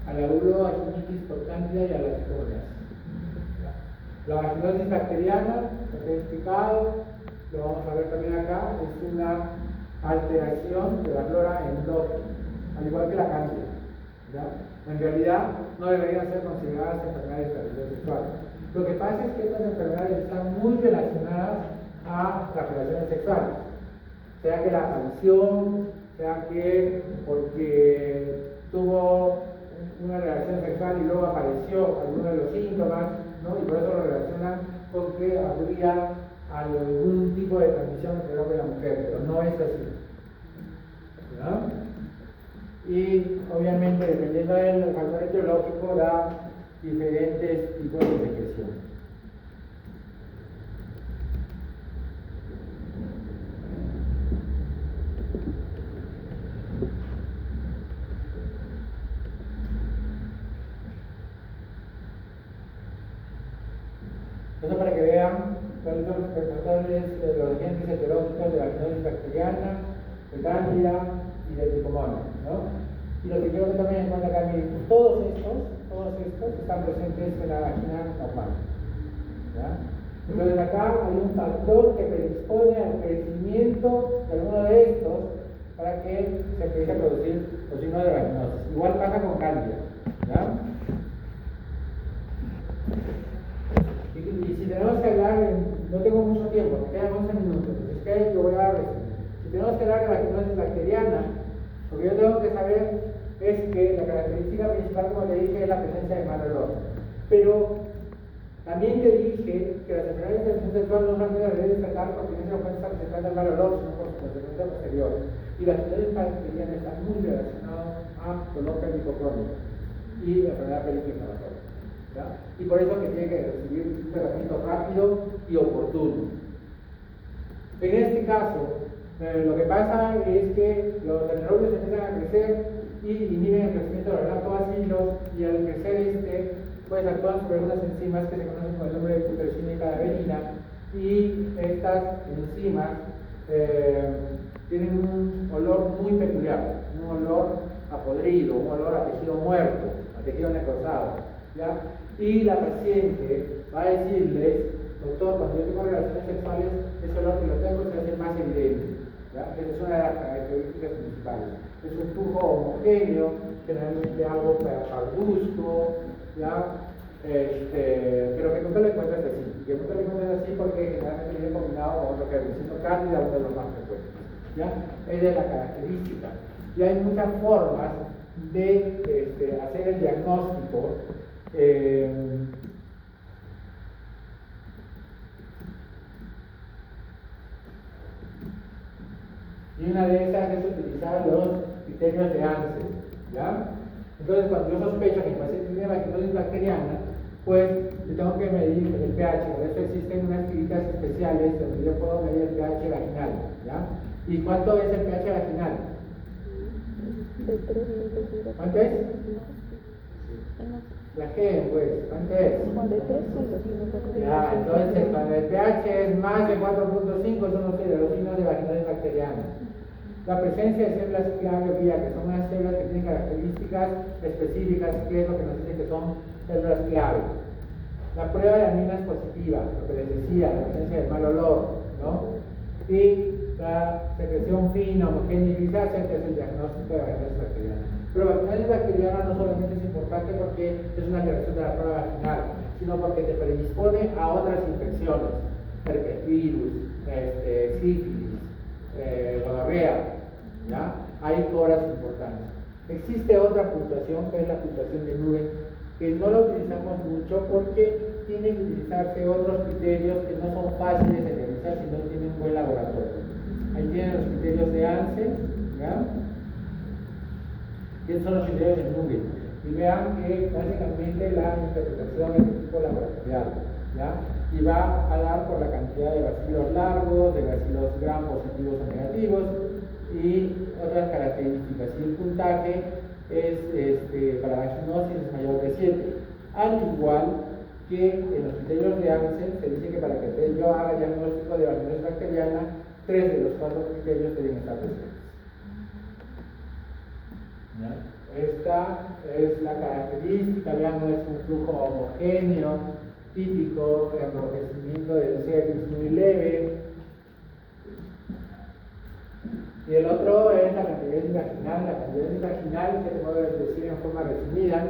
a la urovaginitis por cándida y a las chikungunyas. La vaginosis bacteriana, como te he explicado, lo vamos a ver también acá, es una alteración de la flora endógena, al igual que la cándida. En realidad no deberían ser consideradas enfermedades de transmisión sexual. Lo que pasa es que estas enfermedades están muy relacionadas a las relaciones sexuales, sea que la aparición, sea que porque tuvo una relación sexual y luego apareció alguno de los síntomas, ¿no? Y por eso lo relacionan con que habría algún tipo de transmisión entre el hombre y la mujer, pero no es así, ¿no? Y obviamente dependiendo del factor etiológico da diferentes tipos de secreción. Eso para que vean cuáles son los responsables de los agentes etiológicos de la vaginosis bacteriana, de cándida y de tricomonas, ¿no? Y lo que quiero que tomen en cuenta acá, miren, todos estos están presentes en la vagina normal, ¿ya? Entonces acá hay un factor que predispone al crecimiento de alguno de estos para que se empiece a producir los signos de vaginosis. Igual pasa con cándida, ¿ya? Y si tenemos que hablar, no tengo mucho tiempo, me quedan 11 minutos, entonces que yo voy a resumir. Si tenemos que hablar de vaginosis bacteriana, lo que yo tengo que saber es que la característica principal, como te dije, es la presencia de mal olor. Pero también te dije que las enfermedades de transmisión sexual no son de destacar porque no se lo pueden estar presentando el mal olor, sino por su consecuencia posterior. Y la vaginosis bacteriana está muy relacionada a dolor pélvico crónico y la enfermedad pélvica inflamatoria. Y por eso que tiene que recibir un tratamiento rápido y oportuno. En este caso, lo que pasa es que los anaerobios empiezan a crecer y inhiben el crecimiento de los lactobacilos y al crecer pues actúan sobre unas enzimas que se conocen con el nombre de putrescina y cadaverina, y estas enzimas tienen un olor muy peculiar, un olor a podrido, un olor a tejido muerto, a tejido necrosado, ¿ya? Y la paciente va a decirles: doctor, cuando yo tengo relaciones sexuales, ese olor que lo tengo se hace más evidente. ¿Ya? Esa es una de las características principales. Es un flujo homogéneo, generalmente algo parduzco, ¿ya? Pero que nunca lo encuentras así. Que nunca lo encuentras así porque generalmente viene combinado con otro germen, siendo cándida uno de los más frecuentes. ¿Ya? Es de la característica. Y hay muchas formas de hacer el diagnóstico. Y una de esas es utilizar los criterios de Ansel, ¿ya? Entonces, cuando yo sospecho que mi paciente tiene vaginosis bacteriana, pues yo tengo que medir el pH. Por eso existen unas tiritas especiales donde yo puedo medir el pH vaginal, ¿ya? ¿Y cuánto es el pH vaginal? ¿Cuánto es? La G, pues, ¿cuánto es? Ya, entonces, cuando el pH es más de 4.5, es uno de los signos de vaginosis bacteriana. La presencia de células clave vía, que son unas células que tienen características específicas, que es lo que nos dice que son células clave. La prueba de aminas positiva, lo que les decía, la presencia del mal olor, ¿no? Y la secreción fina, homogénea y grisácea, que es el diagnóstico de vaginosis bacteriana. Pero la vaginosis bacteriana no solamente es importante porque es una alteración de la flora vaginal, sino porque te predispone a otras infecciones, herpesvirus, sífilis, gonorrea, ¿ya? Hay horas importantes. Existe otra puntuación que es la puntuación de nube, que no la utilizamos mucho porque tienen que utilizarse otros criterios que no son fáciles de realizar si no tienen un buen laboratorio. Ahí tienen los criterios de Ansel, ¿ya? ¿Qué son los criterios de nube? Y vean que básicamente la interpretación es de tipo laboratorial, ¿ya? y va a dar por la cantidad de bacilos largos, de bacilos gram positivos o negativos y otras características. Y el puntaje es para vaginosis es mayor de 7. Al igual que en los criterios de Ansel se dice que para que yo haga diagnóstico de vaginosis bacteriana, 3 de los 4 criterios deben estar presentes. Esta es la característica, vean, no es un flujo homogéneo, típico, enrojecimiento del cervix muy leve. Y el otro es la candidiasis vaginal. La candidiasis vaginal se puede decir en forma resumida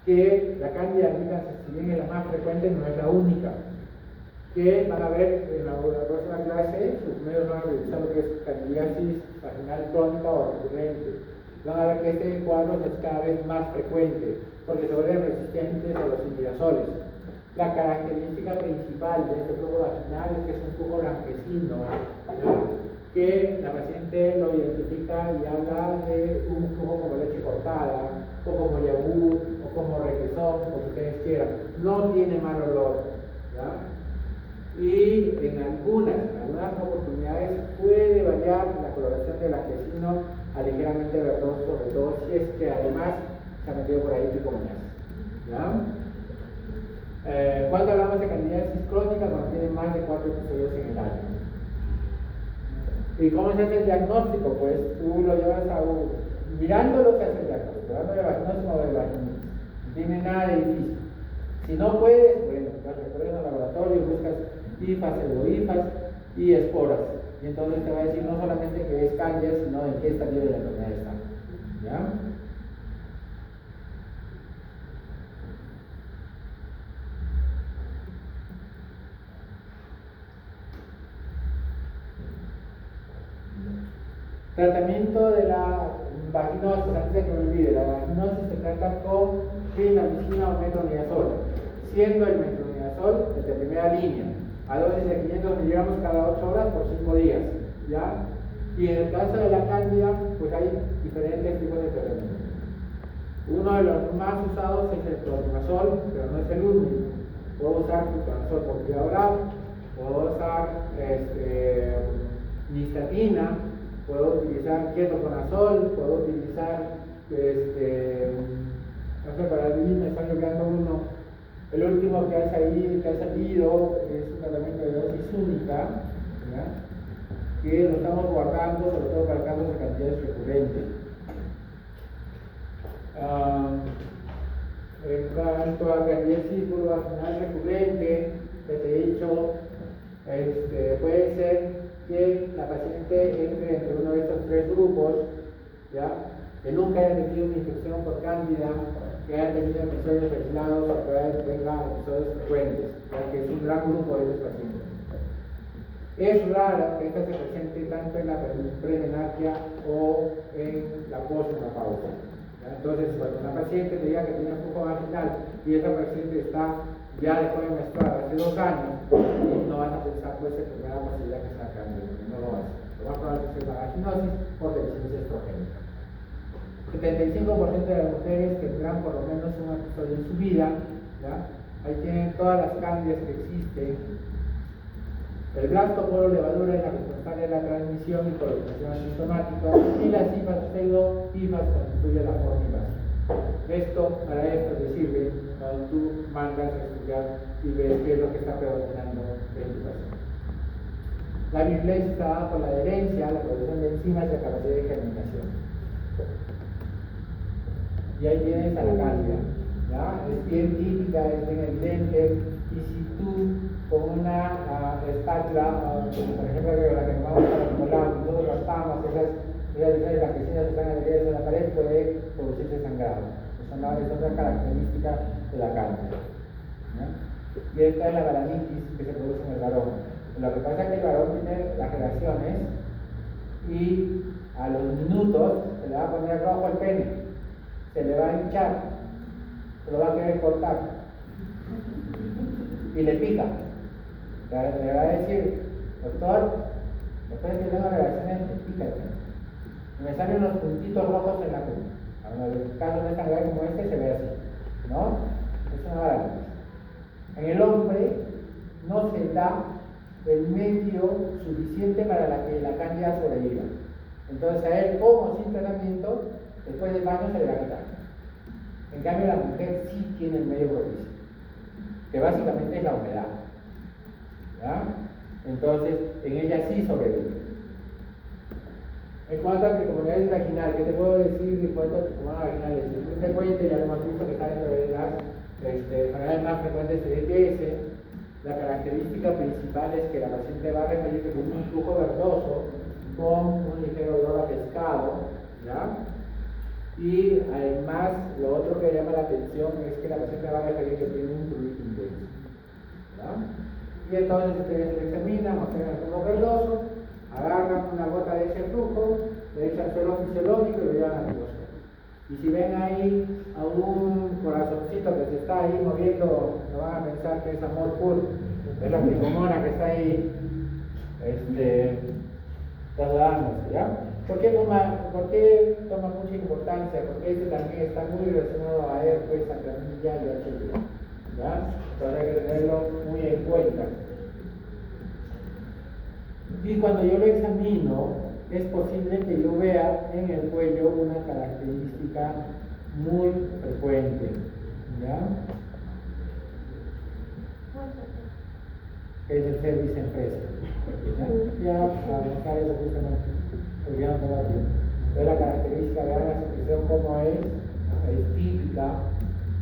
que la Candida albicans, si bien es la más frecuente, no es la única. Que van a ver en la próxima clase, sus medios van a revisar lo que es candidiasis vaginal crónica o recurrente. Van a ver que este cuadro es cada vez más frecuente porque se vuelven resistentes a los imidazoles. La característica principal de este flujo vaginal es que es un flujo blanquecino, ¿no? Que la paciente lo identifica y habla de un flujo como leche cortada, o como yogur, o como requesón, como ustedes quieran. No tiene mal olor, ¿ya? Y en algunas oportunidades puede variar la coloración del blanquecino a ligeramente verdoso, sobre todo si es que además se ha metido por ahí tricomonas, ¿ya? Cuando hablamos de candidiasis crónica, cuando tiene más de 4 episodios en el año. ¿Y cómo se hace el diagnóstico? Pues tú lo llevas a mirándolo se hace el diagnóstico, hablando de vaginosis o de vaginitis. No tiene nada de difícil. Si no puedes, bueno, vas al laboratorio, buscas hifas, pseudohifas y esporas. Y entonces te va a decir no solamente que es candida, sino en qué estadio de la enfermedad está. ¿Ya? Tratamiento de la vaginosis, antes de que me olvide, la vaginosis se trata con clindamicina o metronidazol, siendo el metronidazol el de primera línea, a dosis de 500 miligramos cada 8 horas por 5 días, ¿ya? Y en el caso de la cándida, pues hay diferentes tipos de tratamiento. Uno de los más usados es el clotrimazol, pero no es el único. Puedo usar clotrimazol por vía oral, puedo usar nistatina, puedo utilizar ketoconazol, puedo utilizar, no sé, para mí me están olvidando uno. El último que ha salido es un tratamiento de dosis única, ¿ya? Que lo estamos guardando, sobre todo para casos de cantidades recurrentes. En cuanto a candidiasis vaginal recurrente, que te he dicho, puede ser que la paciente entre uno de estos 3 grupos, ¿ya? Que nunca haya tenido una infección por cándida, que haya tenido episodios aislados o que tenga episodios frecuentes, ya que es un gran grupo de esos pacientes. Es raro que esta se presente tanto en la premenarquia o en la posmenopausia. Entonces, cuando una paciente te diga que tiene flujo vaginal y esa paciente está ya dejó de menstruar hace 2 años, no vas a pensar pues en primera posibilidad que sea cándida, no lo vas a hacer. Lo más probable es que sea vaginosis por deficiencia estrogénica. 75% de las mujeres tendrán por lo menos un episodio en su vida, ¿ya? Ahí tienen todas las cándidas que existen. El blastoporo levadura es la responsable de la transmisión y colonización asintomática, y las hifas pseudo-hifas constituyen la forma invasiva. Para esto te sirve cuando tú mandas a estudiar y ves qué es lo que está predominando en tu paciente. La biflex está dada por la adherencia, la producción de enzimas y la capacidad de germinación. Y ahí tienes a la cándida, ¿ya? Es bien típica, es bien evidente, y si tú con una espátula, como por ejemplo la que vamos a manipular, nosotros raspamos esas blanquecinas que están adheridas a la pared, puede producirse sangrado. Es otra característica de la cándida, ¿ya? Y esta es la balanitis que se produce en el varón. Lo que pasa es que el varón tiene las relaciones y a los minutos se le va a poner rojo el pene, se le va a hinchar, se lo va a querer cortar y le pica. Le va a decir, doctor, después de que tengo relaciones, me pica el pene. Me salen unos puntitos rojos en la punta. En el caso de tan grave como este se ve así, ¿no? Es una balanitis. En el hombre no se da el medio suficiente para que la cándida sobreviva. Entonces a él, como sin tratamiento, después del baño se le va a quitar. En cambio la mujer sí tiene el medio propicio, que básicamente es la humedad. ¿Ya? Entonces en ella sí sobrevive. En cuanto a tricomonasis vaginal, ¿qué te puedo decir en cuanto a tricomonasis vaginales? Es muy frecuente, ya lo hemos visto que está dentro de las enfermedades más frecuentes de ETS. La característica principal es que la paciente va a referirse con un flujo verdoso, con un ligero olor a pescado, ¿ya? Y además, lo otro que llama la atención es que la paciente va a referir que tiene un prurito intenso, ¿ya? Y entonces ustedes se examinan, observan el flujo verdoso, agarran una gota de ese flujo, le echan suelo fisiológico y lo llevan al microscopio. Y si ven ahí a un corazoncito que se está ahí moviendo, no van a pensar que es amor puro, es la tricomona que está ahí trasladándose, ¿ya? ¿Por qué toma mucha importancia? Porque este también está muy relacionado a herpes, a clamilla y a HIV, ¿ya? Entonces hay que tenerlo muy en cuenta. Y cuando yo lo examino, es posible que yo vea en el cuello una característica muy frecuente, ¿ya? Es el cervix en fresco. Ya a buscar eso justamente, porque ya no tengo tiempo. Entonces la característica, vean la expresión como es típica,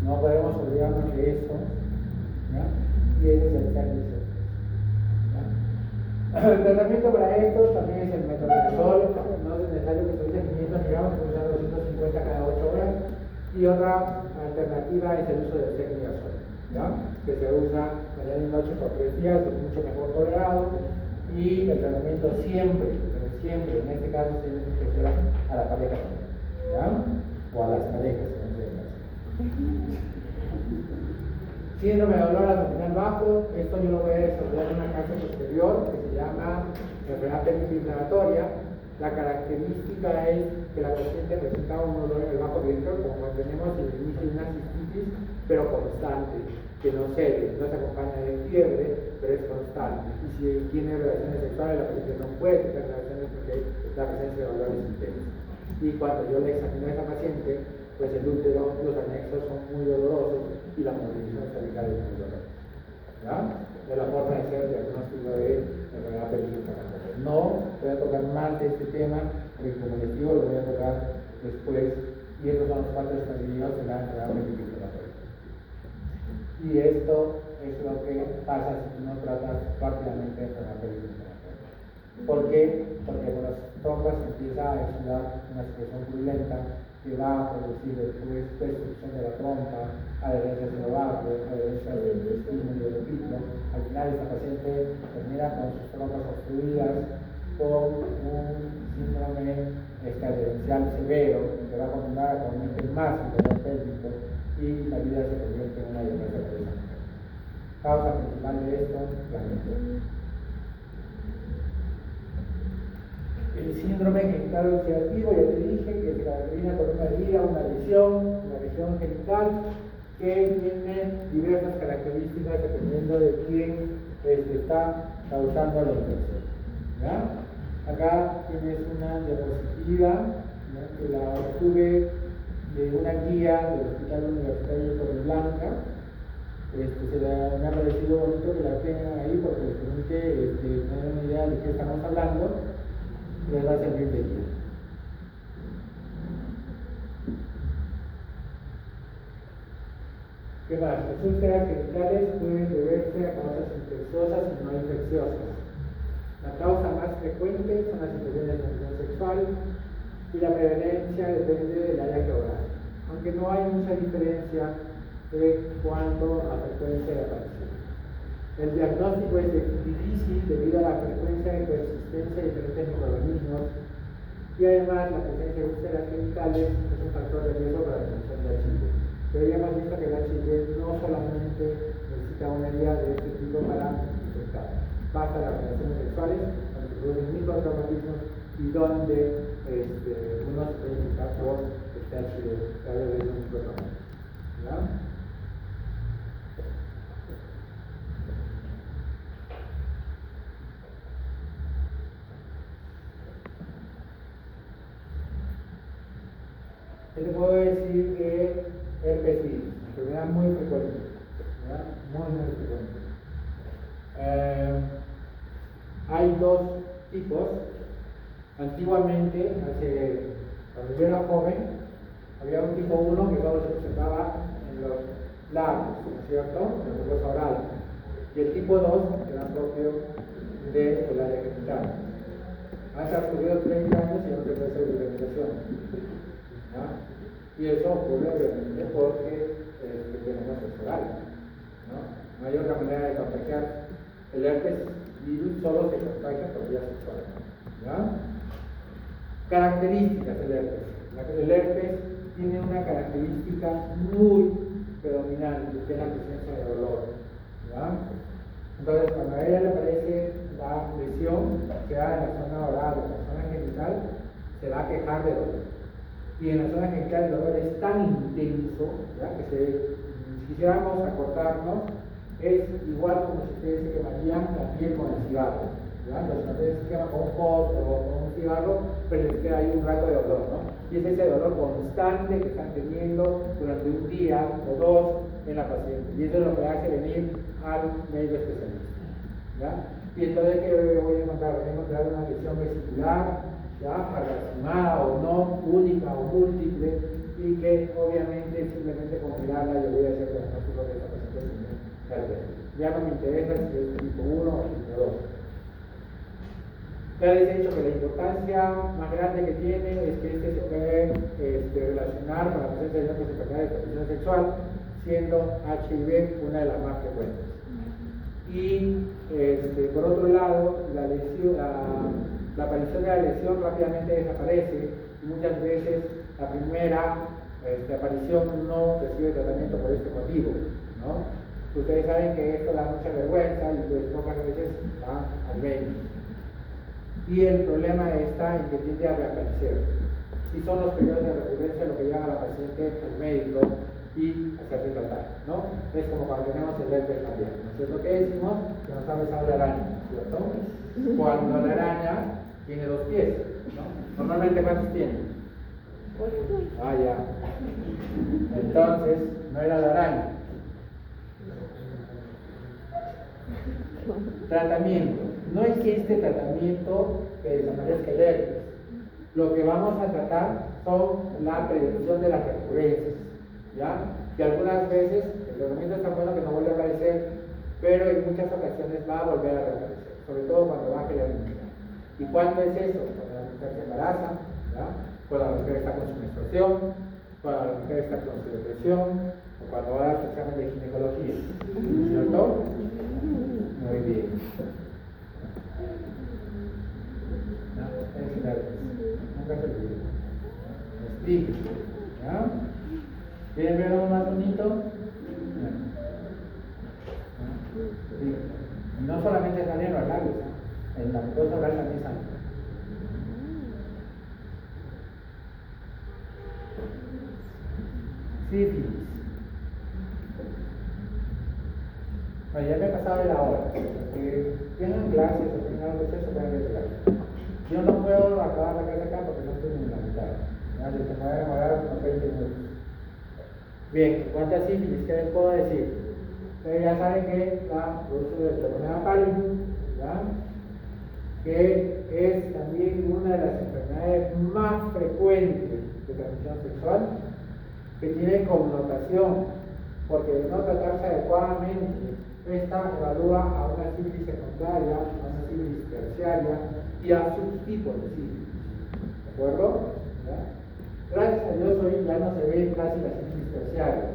no podemos olvidarnos de eso, ¿ya? Y ese es el cervix. El tratamiento para esto también es el metronidazol, no es necesario que se use 500 miligramos, se usa 250 cada 8 horas. Y otra alternativa es el uso del ceftriaxona, ¿ya? Que se usa mañana y noche por 3 días, es mucho mejor tolerado. Y el tratamiento siempre, pero siempre, en este caso se tiene que ser a la pareja, ¿ya? O a las parejas, en este caso. Síndrome de dolor abdominal bajo, esto yo lo voy a desarrollar en una clase posterior que se llama enfermedad inflamatoria. La característica es que la paciente presenta un dolor en el bajo vientre, como tenemos el inicio de una cistitis, pero constante, que no cede, no se acompaña de fiebre, pero es constante. Y si tiene relaciones sexuales, la paciente no puede tener relaciones porque la presencia de dolor es intensa. Y cuando yo le examino a esa paciente, pues el útero, los anexos son muy dolorosos y la movilización cervical es muy dolorosa, ¿ya? De la forma de ser el diagnóstico de enfermedad inflamatoria. No voy a tocar más de este tema, porque como les digo, lo voy a tocar después, y estos son los 4 estadios de la enfermedad inflamatoria. Y esto es lo que pasa si tú no tratas rápidamente enfermedad inflamatoria. ¿Por qué? Porque con las trompas empieza a exudar una secreción purulenta que va a producir después destrucción de la trompa, adherencias del ovario, adherencias del intestino y del epitelo. Al final esta paciente termina con sus trompas obstruidas con un síndrome adherencial severo que va a condenar actualmente más interior pélvico y la vida se convierte en una desgracia por esa mujer. Causa principal de esto, clamidez. El síndrome genital ulcerativo, ya te dije, que se caracteriza por una herida, una lesión en la región genital, que tiene diversas características dependiendo de quién está causando la infección, ¿ya? Acá tienes una diapositiva, ¿ya? Que la obtuve de una guía del Hospital Universitario Torreblanca. Me ha parecido bonito que la tengan ahí porque les permite tener una idea de qué estamos hablando. Les va a servir de guía. ¿Qué más? Las úlceras genitales pueden deberse a causas infecciosas y no infecciosas. La causa más frecuente son las infecciones de transmisión sexual y la prevalencia depende del área geográfica, aunque no hay mucha diferencia en cuanto a frecuencia de aparición. El diagnóstico es difícil debido a la frecuencia y persistencia de diferentes microorganismos y además la presencia de úlceras genitales es un factor de riesgo para la transmisión de HIV. Pero ya hemos visto que el HIV no solamente necesita una herida de este tipo para infectar. Basta las relaciones sexuales, donde se producen microtraumatismos y donde uno se puede infectar por este HIV, cada vez un microtraumatismo. ¿Ya? ¿Qué te puedo decir que herpes virus? Enfermedad muy frecuente, ¿verdad? Muy frecuente. Hay dos tipos. Antiguamente, cuando yo era joven, había un tipo 1 que solo se presentaba en los labios, ¿no es cierto? En la mucosa oral. Y el tipo 2 era propio del área genital. Han transcurrido 30 años y no se puede hacer diferenciación. Y eso ocurre obviamente porque tenemos sexo oral. No hay otra manera de contagiar. El herpes virus solo se contagia por vía sexual. Características del herpes. El herpes tiene una característica muy predominante, que es la presencia de dolor. Entonces, cuando a ella le aparece la lesión, sea en la zona oral o en la zona genital, se va a quejar de dolor. Y en la zona genital el dolor es tan intenso, que si quisiéramos acordarnos, es igual como si ustedes se quemarían la piel con el cigarro. Los ustedes se queman con un fósforo o con un cigarro, pero les queda ahí un rato de dolor, ¿no? Y es ese dolor constante que están teniendo durante un día o dos en la paciente. Y eso es lo que hace venir al médico especialista. Y entonces, ¿qué voy a encontrar? Voy a encontrar una lesión vesicular, paragimada o no, única o múltiple, y que obviamente simplemente con mirarla yo voy a hacer diagnóstico de esta paciente. Ya no me interesa si es tipo 1 o tipo 2. Ya les he dicho que la importancia más grande que tiene es que se puede relacionar con la presencia de otras enfermedades de transmisión sexual, siendo HIV una de las más frecuentes. Y por otro lado, la aparición de la lesión rápidamente desaparece y muchas veces la primera aparición no recibe tratamiento por este motivo, ¿no? Ustedes saben que esto da mucha vergüenza y pues pocas veces va al médico. Y el problema está en que tiende a reaparecer. Y son los periodos de recurrencia lo que lleva a la paciente al médico y hacerse tratar, ¿no? Es como cuando tenemos el herpes labial, ¿no es cierto? ¿Qué decimos? Que nos ha besado la araña, ¿cierto? Cuando la araña tiene 2 pies, ¿no? Normalmente, ¿cuántos tiene? Ah, ya. Entonces, no era la araña. Tratamiento. No existe tratamiento que desaparezca el herpes. Lo que vamos a tratar son la prevención de las recurrencias, que algunas veces el tratamiento es tan bueno que no vuelve a aparecer, pero en muchas ocasiones va a volver a reaparecer, sobre todo cuando baje la inmunidad. ¿Y cuándo es eso? Cuando la mujer se embaraza, cuando la mujer está con su menstruación, cuando la mujer está con su depresión, o cuando va a dar su examen de ginecología, ¿cierto? Muy bien. Es el herpes. Nunca se olvide. Estigma. ¿Quieren ver algo más bonito? Sí. Y no solamente sale en los labios, en la mucosa oral también sale. Sífilis. Bueno, ya me he pasado de la hora. Que tengan clases o tengan algo de eso, pueden retirar. Yo no puedo acabar la clase acá porque no estoy en la mitad. Se me va a demorar unos 20 minutos. Bien, en cuanto a sífilis, ¿qué les puedo decir? Ustedes ya saben que la produce de Treponema pallidum, que es también una de las enfermedades más frecuentes de transmisión sexual, que tiene connotación, porque de no tratarse adecuadamente, esta evalúa a una sífilis secundaria, a una sífilis terciaria y a subtipos de sífilis. ¿De acuerdo? Gracias a Dios hoy ya no se ve casi la sífilis terciaria,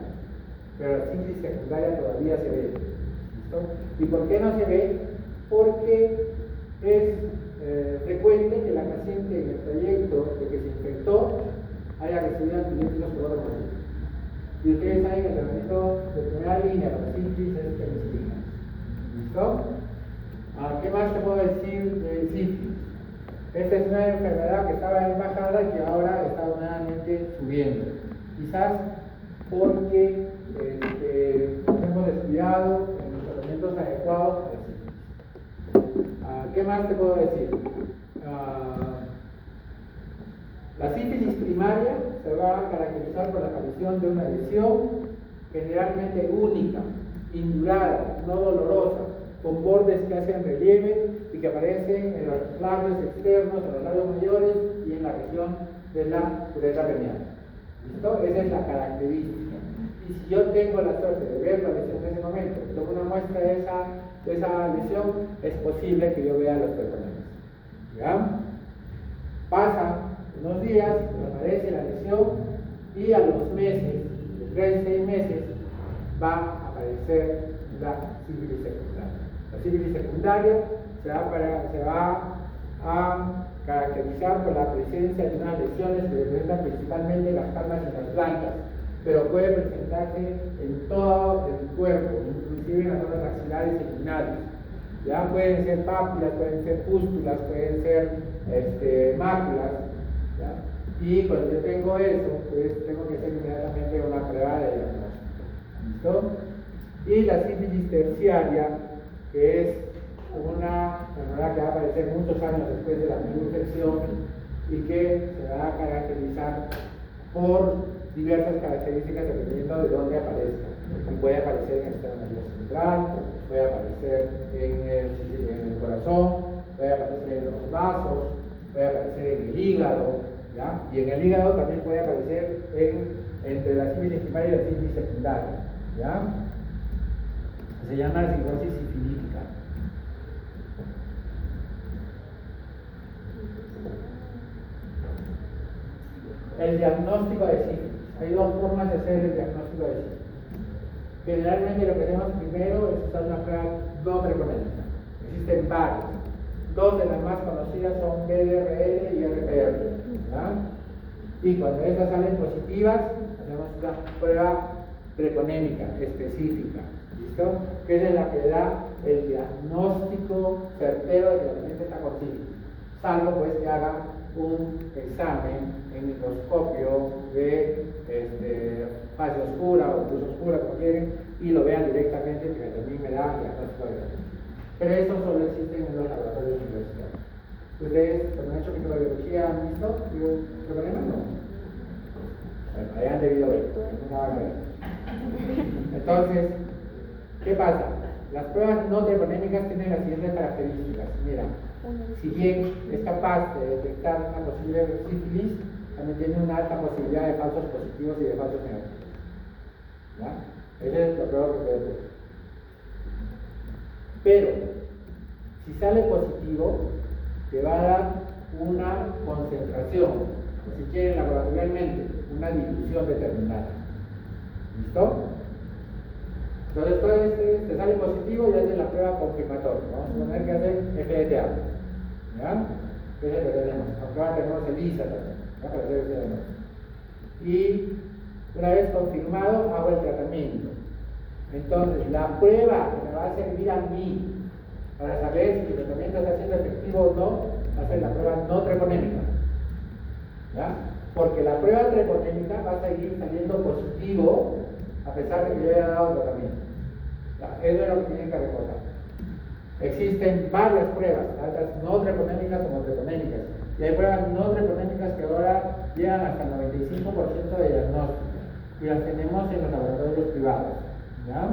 pero la sífilis secundaria todavía se ve. ¿Listo? ¿Y por qué no se ve? Porque es frecuente que la paciente en el trayecto de que se infectó haya recibido antibióticos por otro motivo. Y ustedes saben que el tratamiento de primera línea para sífilis es penicilina. ¿Listo? ¿Qué más te puedo decir de sífilis? Esta es una enfermedad que estaba en bajada y que ahora está nuevamente subiendo. Quizás porque nos hemos descuidado en los tratamientos adecuados para sífilis. ¿Qué más te puedo decir? La sífilis primaria se va a caracterizar por la aparición de una lesión generalmente única, indurada, no dolorosa, con bordes que hacen relieve y que aparecen en los labios externos, en los labios mayores y en la región de la uretra veniana. ¿Listo? Esa es la característica. Y si yo tengo la suerte de ver la lesión en ese momento, tomo una muestra de esa lesión, es posible que yo vea los perforados. ¿Ya? Pasan unos días, aparece la lesión y a los meses, de 3 a 6 meses, va a aparecer la sífilis secundaria. La sífilis secundaria se va a caracterizar por la presencia de unas lesiones que representan principalmente las palmas y las blancas, pero puede presentarse en todo el cuerpo, inclusive en las zonas axilares y inguinales. Ya pueden ser pápulas, pueden ser pústulas, pueden ser máculas. ¿Ya? Y cuando yo tengo eso, pues tengo que hacer inmediatamente una prueba de diagnóstico. ¿Listo? Y la sífilis terciaria, que es una enfermedad que va a aparecer muchos años después de la misma infección y que se va a caracterizar por diversas características dependiendo de dónde aparezca. Y puede aparecer en el sistema nervioso central, puede aparecer en el corazón, puede aparecer en los vasos, puede aparecer en el hígado, ¿ya? Y en el hígado también puede aparecer entre la sífilis primaria y la sífilis secundaria, ¿ya? Se llama cirrosis sifilítica. El diagnóstico de sífilis. Hay dos formas de hacer el diagnóstico de sífilis. Generalmente lo que hacemos primero es usar una prueba no treponémica. Existen varias. Dos de las más conocidas son BDRL y RPR. ¿Ya? Y cuando estas salen positivas, hacemos una prueba treponémica específica. ¿Listo? Que es la que da el diagnóstico certero de que la paciente está con sífilis. Salvo pues que haga un examen en microscopio de fase oscura o luz oscura, como quieren, y lo vean directamente, que también me da el diagnóstico de la paciente. Pero eso solo existe en los laboratorios universitarios. ¿Ustedes, cuando han hecho microbiología, han visto problemas? No. Bueno, ahí han debido ver. Entonces, ¿qué pasa? Las pruebas no treponémicas tienen las siguientes características. Mira, si bien es capaz de detectar una posible sífilis, también tiene una alta posibilidad de falsos positivos y de falsos negativos. ¿Ya? Ese es lo peor que puede ocurrir. Pero, si sale positivo, te va a dar una concentración, o si quieren laboratorialmente, una dilución determinada. ¿Listo? Entonces, después te sale positivo y haces la prueba confirmatoria. Vamos a poner que hacer FDTA. ¿Ya? Ese es lo que tenemos. Acá tenemos el ISA también, ¿ya? Para hacer ese diagnóstico. Y una vez confirmado, hago el tratamiento. Entonces, la prueba que me va a servir a mí para saber si el tratamiento está siendo efectivo o no, va a ser la prueba no treponémica. ¿Ya? Porque la prueba treponémica va a seguir saliendo positivo a pesar de que yo haya dado el tratamiento. ¿Ya? Eso es lo que tienen que recordar. Existen varias pruebas, tantas no treponémicas como treponémicas. Y hay pruebas no treponémicas que ahora llegan hasta el 95% de diagnóstico. Y las tenemos en los laboratorios privados. ¿Ya?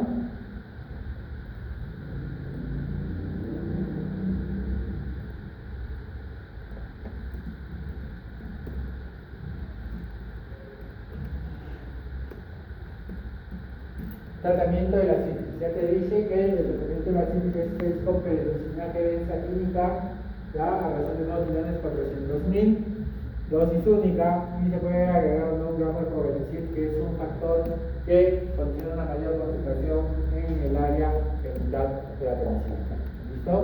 Tratamiento de la sífilis. Ya te dije que el tratamiento de la sífilis es con prednisona gerencia clínica, ya a razón de 2.400.000, dosis única, y se puede agregar un gramo de probenecid, que es un factor que contiene una mayor concentración en el área genital de la penicilina. ¿Listo?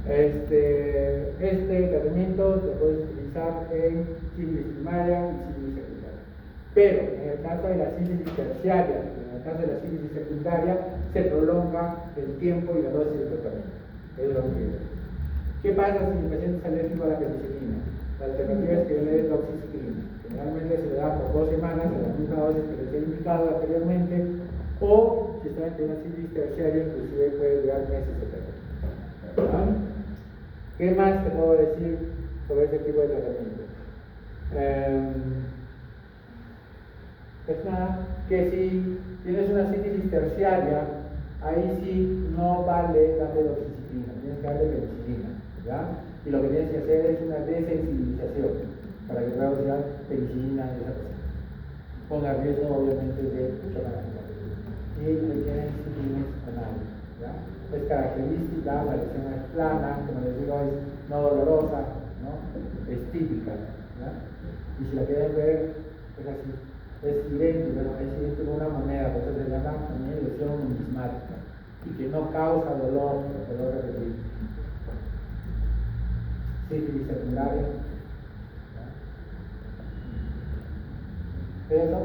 Este tratamiento se puede utilizar en sífilis primaria y sífilis secundaria. Pero en el caso de la sífilis terciaria, en el caso de la sífilis secundaria, se prolonga el tiempo y la dosis de tratamiento. Es lo que quiero. ¿Qué pasa si el paciente es alérgico a la penicilina? La alternativa es que yo le dé doxiciclina. Generalmente se le da por 2 semanas en la misma dosis que les he indicado anteriormente, o si está en una sífilis terciaria, inclusive puede durar meses de tratamiento. ¿Vale? ¿Qué más te puedo decir sobre este tipo de tratamiento? menciona que si tienes una sífilis terciaria, ahí sí no vale darle doxiciclina, tienes que darle penicilina, ¿ya? Y lo que tienes que hacer es una desensibilización para que luego sea penicilina y esa cosa. Con el riesgo, obviamente, de chocolate. Y requieren sífilis anal, ¿ya? Es característica, la lesión es plana, como les digo, es no dolorosa, ¿no? Es típica, ¿ya? Y si la quieren ver, es así. Es idéntico, ¿no? Es idéntico a una moneda, por eso se llama también lesión numismática y que no causa dolor, dolor repetido. Sífilis secundaria. Eso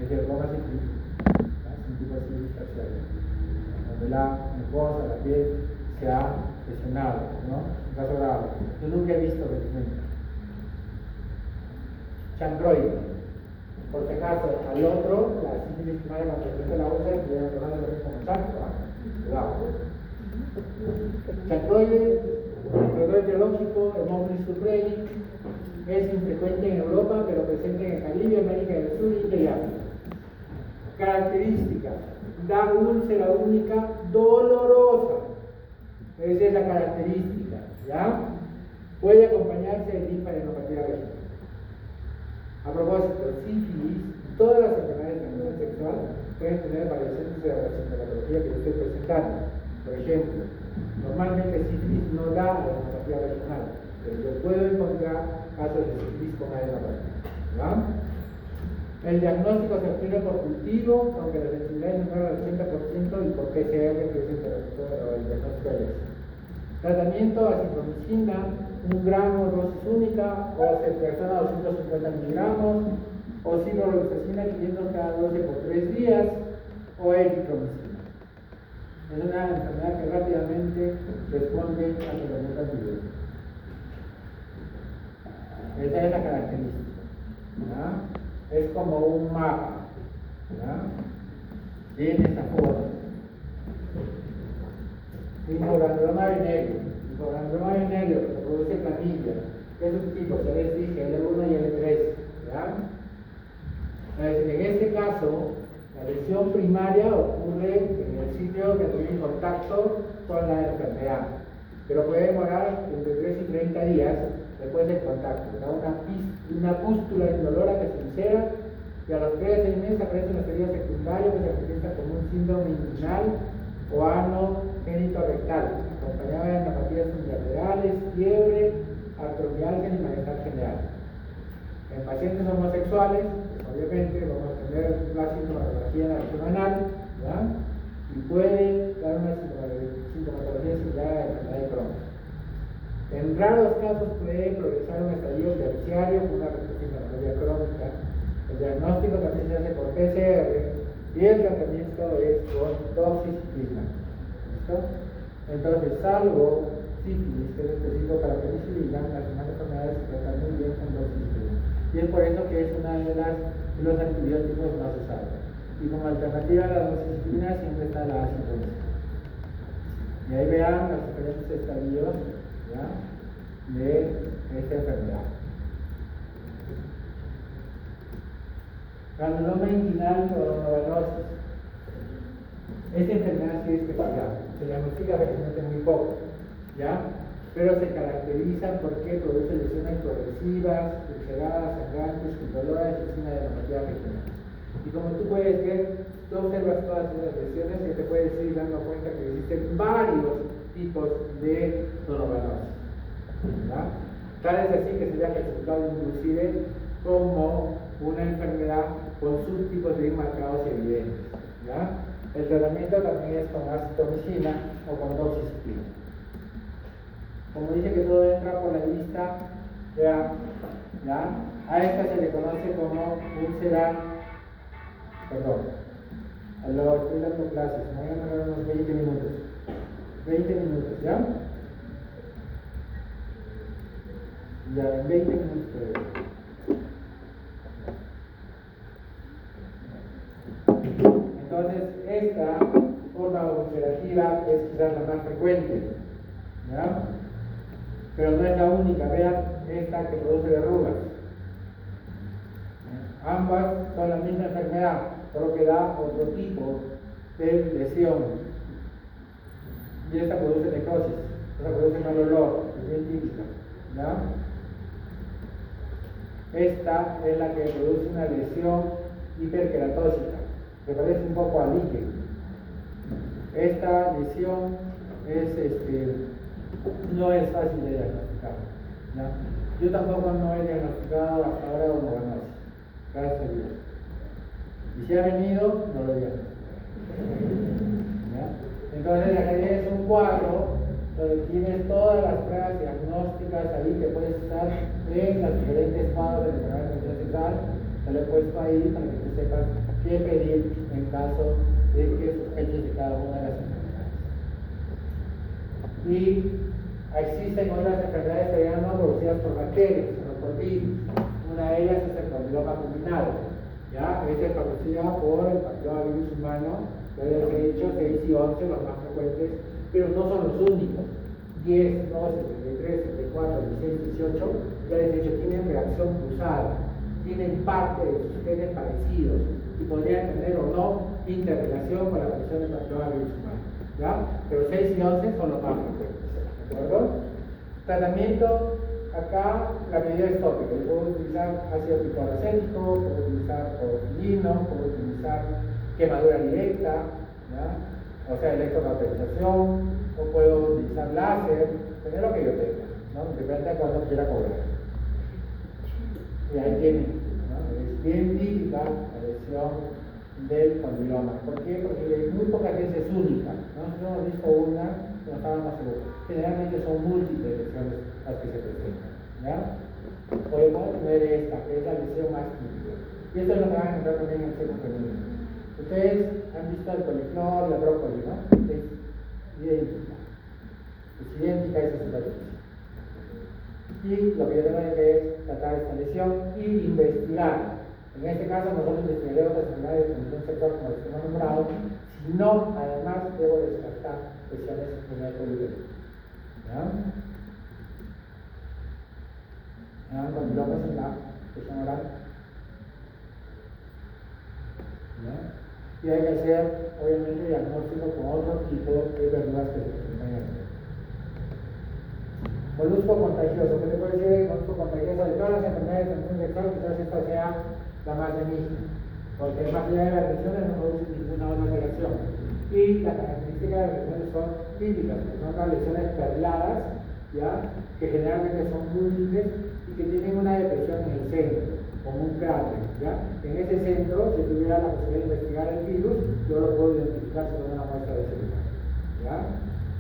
es el coma sífilis, es un tipo de sífilis terciaria, donde la mucosa, la piel se ha lesionado, ¿no? Un caso grave. Yo nunca he visto felizmente. Chancroide. Por si acaso, al otro, la sífilis primaria cuando se presenta la úlcera, que ya lo mismo como chancro, cuidado. Chancroide, corredor etiológico, Hemophilis supremi, es infrecuente en Europa, pero presente en el Caribe, América del Sur y de África. Característica, da úlcera única dolorosa. Esa es la característica, ¿ya? Puede acompañarse de linfadenopatía regional. A propósito, sífilis, todas las enfermedades de transmisión sexual pueden tener variaciones de la sintomatología que yo estoy presentando. Por ejemplo, normalmente sífilis no da adenopatía regional, pero yo puedo encontrar casos de sífilis con adenopatía, ¿ya? El diagnóstico se obtiene por cultivo, aunque la sensibilidad es menor al 80% y por PCR, que es el diagnóstico de éxito. Tratamiento, acitromicina, 1 gramo, dosis única, o ceftriaxona 250 miligramos, o ciprofloxacina 500 cada 12 por 3 días, o eritromicina. Es una enfermedad que rápidamente responde al tratamiento antibiótico. Esa es la característica, ¿ya? Es como un mapa, ¿ya? Tiene esta forma. Hipogranuloma negro, que se produce planilla, que es un tipo, ya les dije, L1 y L3, ¿ya? En este caso, la lesión primaria ocurre en el sitio que tiene contacto con la enfermedad, pero puede demorar entre 3 y 30 días después del contacto. Da una pústula indolora que se encera y a los 3 a 6 meses aparece una serie secundaria que se presenta como un síndrome inguinal o ano genitorectal, acompañado de neuropatías unilaterales, fiebre, artromialgia y malestar general. En pacientes homosexuales, pues obviamente vamos a tener una sintomatología en la región anal, ¿ya? Y puede dar una sintomatología similar a la enfermedad de Crohn. En raros casos puede progresar un estadio terciario con una sintomatología crónica. El diagnóstico también se hace por PCR y el tratamiento es con doxiciclina. ¿Listo? Entonces, salvo sífilis, que es específico para penicilina, las demás enfermedades se tratan muy bien con doxiciclina. Y es por eso que es uno de los antibióticos más usados. Y como alternativa a la doxiciclina siempre está la acitromicina. Y ahí vean los diferentes estadios, ¿ya?, de esta enfermedad. Granuloma inguinal novenosis. Esta enfermedad sí es especial, se diagnostica frecuentemente muy poco, ¿ya? Pero se caracteriza porque produce lesiones progresivas, ulceradas, sangrantes, indoloras y sin adenopatía regional. Y como tú puedes ver, tú observas todas esas lesiones y te puedes ir dando cuenta que existen varios tipos de novenosis, ¿ya? Tal es así que se le ha clasificado inclusive como una enfermedad con subtipos bien marcados y evidentes, ¿ya? El tratamiento también es con acitromicina o con doxiciclina. Como dije que todo entra por la lista, ¿ya? A esta se le conoce como úlcera, a lo estoy dando clases, me voy a tomar unos 20 minutos. 20 minutos, ¿ya? Ya, en 20 minutos. Entonces, esta forma ulcerativa es quizás la más frecuente, ¿ya? Pero no es la única. Vean esta que produce verrugas. Ambas son la misma enfermedad, solo que da otro tipo de lesión. Y esta produce necrosis, esta produce mal olor, es bien típica, ¿ya? Esta es la que produce una lesión hiperqueratóxica, que parece un poco a líquido. Esta lesión no es fácil de diagnosticar, ¿ya? Yo tampoco no he diagnosticado hasta ahora gonoganosis, gracias a Dios. Y si ha venido, no lo diagnostico. Entonces, aquí es un cuadro donde tienes todas las pruebas diagnósticas ahí que puedes usar en los diferentes cuadros de enfermedad de transmisión sexual. Te lo he puesto ahí para que tú sepas qué pedir en caso de que sospeches de cada una de las enfermedades. Y existen otras enfermedades que ya no producidas por bacterias, sino por virus. Una de ellas es el papiloma pulmonar. ¿Ya? Esta es producida por el papillomavirus humano. Yo les he dicho 6 y 11 los más frecuentes, pero no son los únicos. 10, 12, 33, 74, 16, 18, ya les he dicho, tienen reacción cruzada, tienen parte de sus genes parecidos y podrían tener o no interrelación con la aparición del papillomavirus humano. ¿Ya? Pero 6 y 11 son los más frecuentes. ¿De acuerdo? Tratamiento. Acá la medida es tópica. Yo puedo utilizar ácido piperacético, puedo utilizar clorofilino, puedo utilizar quemadura directa, ¿ya? O sea, electrocauterización, o puedo utilizar láser, tener lo que yo tenga, ¿no? Depende de cuándo quiera cobrar. Y ahí tienen, ¿no? Es bien típica la lesión del condiloma. ¿Por qué? Porque muy pocas veces es única, ¿no? Nosotros hemos visto una, no estábamos seguros. Generalmente son múltiples lesiones las que se presentan, ¿ya? Podemos tener esta, que es la lesión más típica. Y esto es lo que van a encontrar también en el sexo femenino. Ustedes han visto el coliflor, la brócoli, ¿no? Es idéntica. Es idéntica a esa superficie. Y lo que yo tengo que hacer es tratar esta lesión y investigar. En este caso, nosotros investigaremos las enfermedades de transmisión sexual como les hemos nombrado, si no, además, debo descartar lesiones en el colibrí. ¿Ya? Con globos en la presión oral. ¿Ya? Y hay que hacer, obviamente, diagnóstico con otro tipo de verduras que se presentan aquí. Molusco contagioso. ¿Qué te puedo decir de molusco contagioso? De todas las enfermedades de transmisión sexual, quizás esta sea la más benigna, porque más allá de las lesiones no produce ninguna otra reacción. Y las características de las lesiones son típicas, que son las lesiones perladas, ¿ya? Que generalmente son múltiples y que tienen una depresión en el centro, como un cráter, ¿ya? En ese centro, si tuviera la posibilidad de investigar el virus, yo lo puedo identificar con una muestra de celular, ¿ya?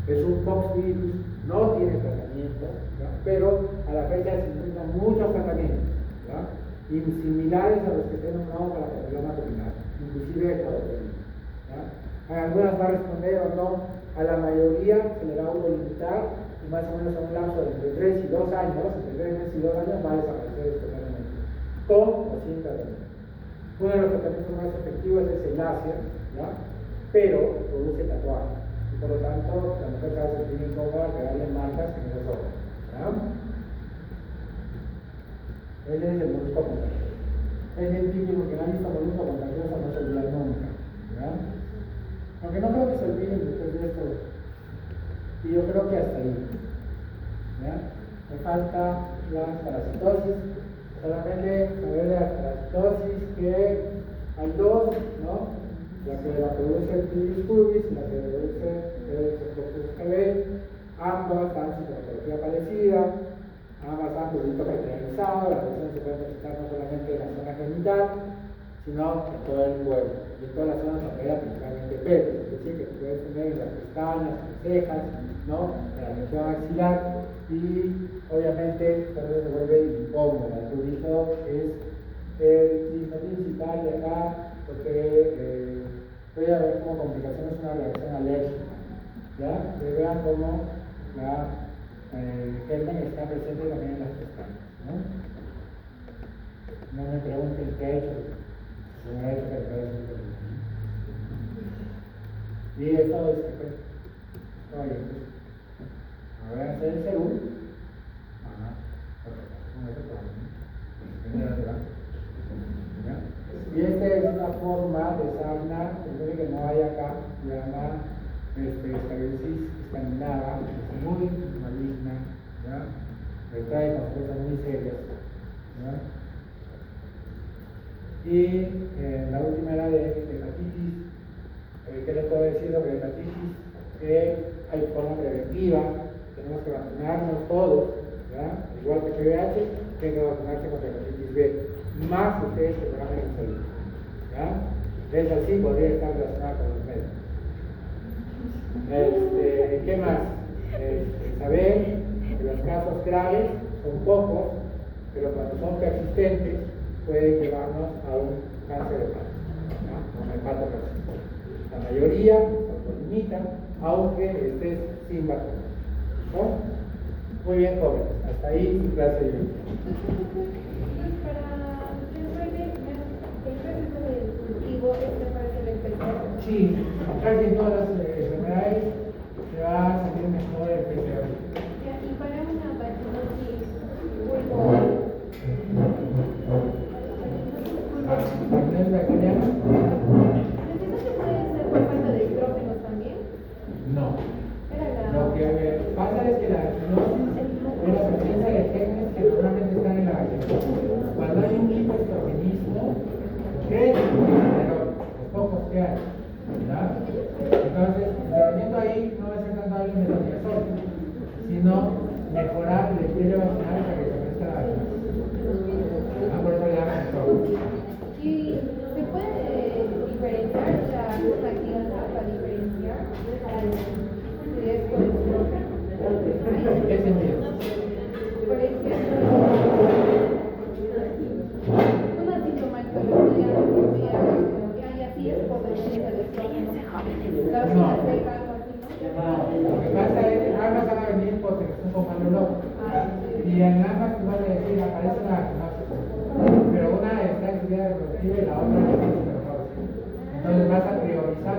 Es un poxvirus, no tiene tratamiento, ¿ya? Pero a la fecha se intentan muchos tratamientos, ¿ya? Y similares a los que se han nombrado para la papiloma pulmonar, inclusive el clorofilino, ¿ya? A algunas va a responder o no, a la mayoría se le va a autolimitar y más o menos en un lapso de entre 3 y 2 años, entre 3 meses y 2 años va a desaparecer espontáneamente, con o sin tratamiento. Uno de los tratamientos más efectivos es el láser, ¿ya? Pero produce tatuaje y por lo tanto la mujer se va a sentir incómoda que darle marcas en esas zonas, ¿ya? Ese es el molusco contagioso. Es bien típico que la lista molusco contagioso no se olvida nunca, ¿ya? Aunque no creo que se olviden después de esto. Y yo creo que hasta ahí, ¿ya? Me falta la parasitosis. Solamente saber de la parasitosis que hay dos, ¿no? La que la produce el Tidus pubis y la que produce el Streptococcus KB. Ambas dan sintomatología parecida. Ambas dan producto caracterizado. La lesión se puede presentar no solamente en la zona genital, sino en todo el cuerpo. Y en todas las zonas se opera principalmente pelos, es decir, que puedes tener en las pestañas, en las cejas, ¿no? En la región axilar y obviamente todo se vuelve incómodo. El prurito es el signo principal de acá porque puede haber como complicaciones una reacción alérgica. ¿Ya? Que vean cómo la germen está presente también en las pestañas, ¿no? No me pregunten qué ha hecho, se me ha hecho que puede ser. Y esto es que oye, voy a hacer el segundo. Ajá, perfecto. ¿Ya? va a desarnar, puede que no hay acá, se llama esclerosis escandinava, es muy maligna, ¿ya? Trae consecuencias muy serias, ¿ya? Y la última era de hepatitis. ¿Qué les puedo decir sobre hepatitis? Que hay forma preventiva, tenemos que vacunarnos todos, ¿ya? Igual que VIH, tienen que vacunarse contra hepatitis B, más ustedes que trabajan en salud, ¿ya? Es así, podría estar relacionado con los médicos. ¿Qué más? Saber que los casos graves son pocos, pero cuando son persistentes pueden llevarnos a un cáncer de hepático, ¿no? Un hepatocarcinoma. La mayoría se autolimitan, aunque estés sin vacuna, ¿no? Muy bien, jóvenes, hasta ahí su clase de biología. Sí, casi en todas las enfermedades se va a salir mejor el PCR. Y para una vaginosis ¿Vaginosis bacteriana? ¿Entiendes que puede ser por falta de estrógenos también? No. Lo que pasa es que la vaginosis es la presencia de genes que normalmente están en la vagina. Cuando hay un hipoestrogenismo, crece, pero los pocos que hay, ¿verdad? Entonces, el tratamiento ahí no va a ser tanto el metronidazol, sino mejorar el equilibrio vaginal para que se crezca la vagina. Por eso le llaman estrógenos. ¿Y se puede diferenciar, o sea, una guía para diferenciar si es por estrógeno? ¿En qué sentido? Por ejemplo, una sintomatología que así es por presencia de estrógeno. La vagina seca, algo así, ¿no? Lo que pasa es que ambas van a venir por secreción con malolor. Y en ambas, tú vas a decir, aparece la vaginosis. Pero una está en su vida reproductiva y la otra es en su menopausia. Entonces vas a priorizar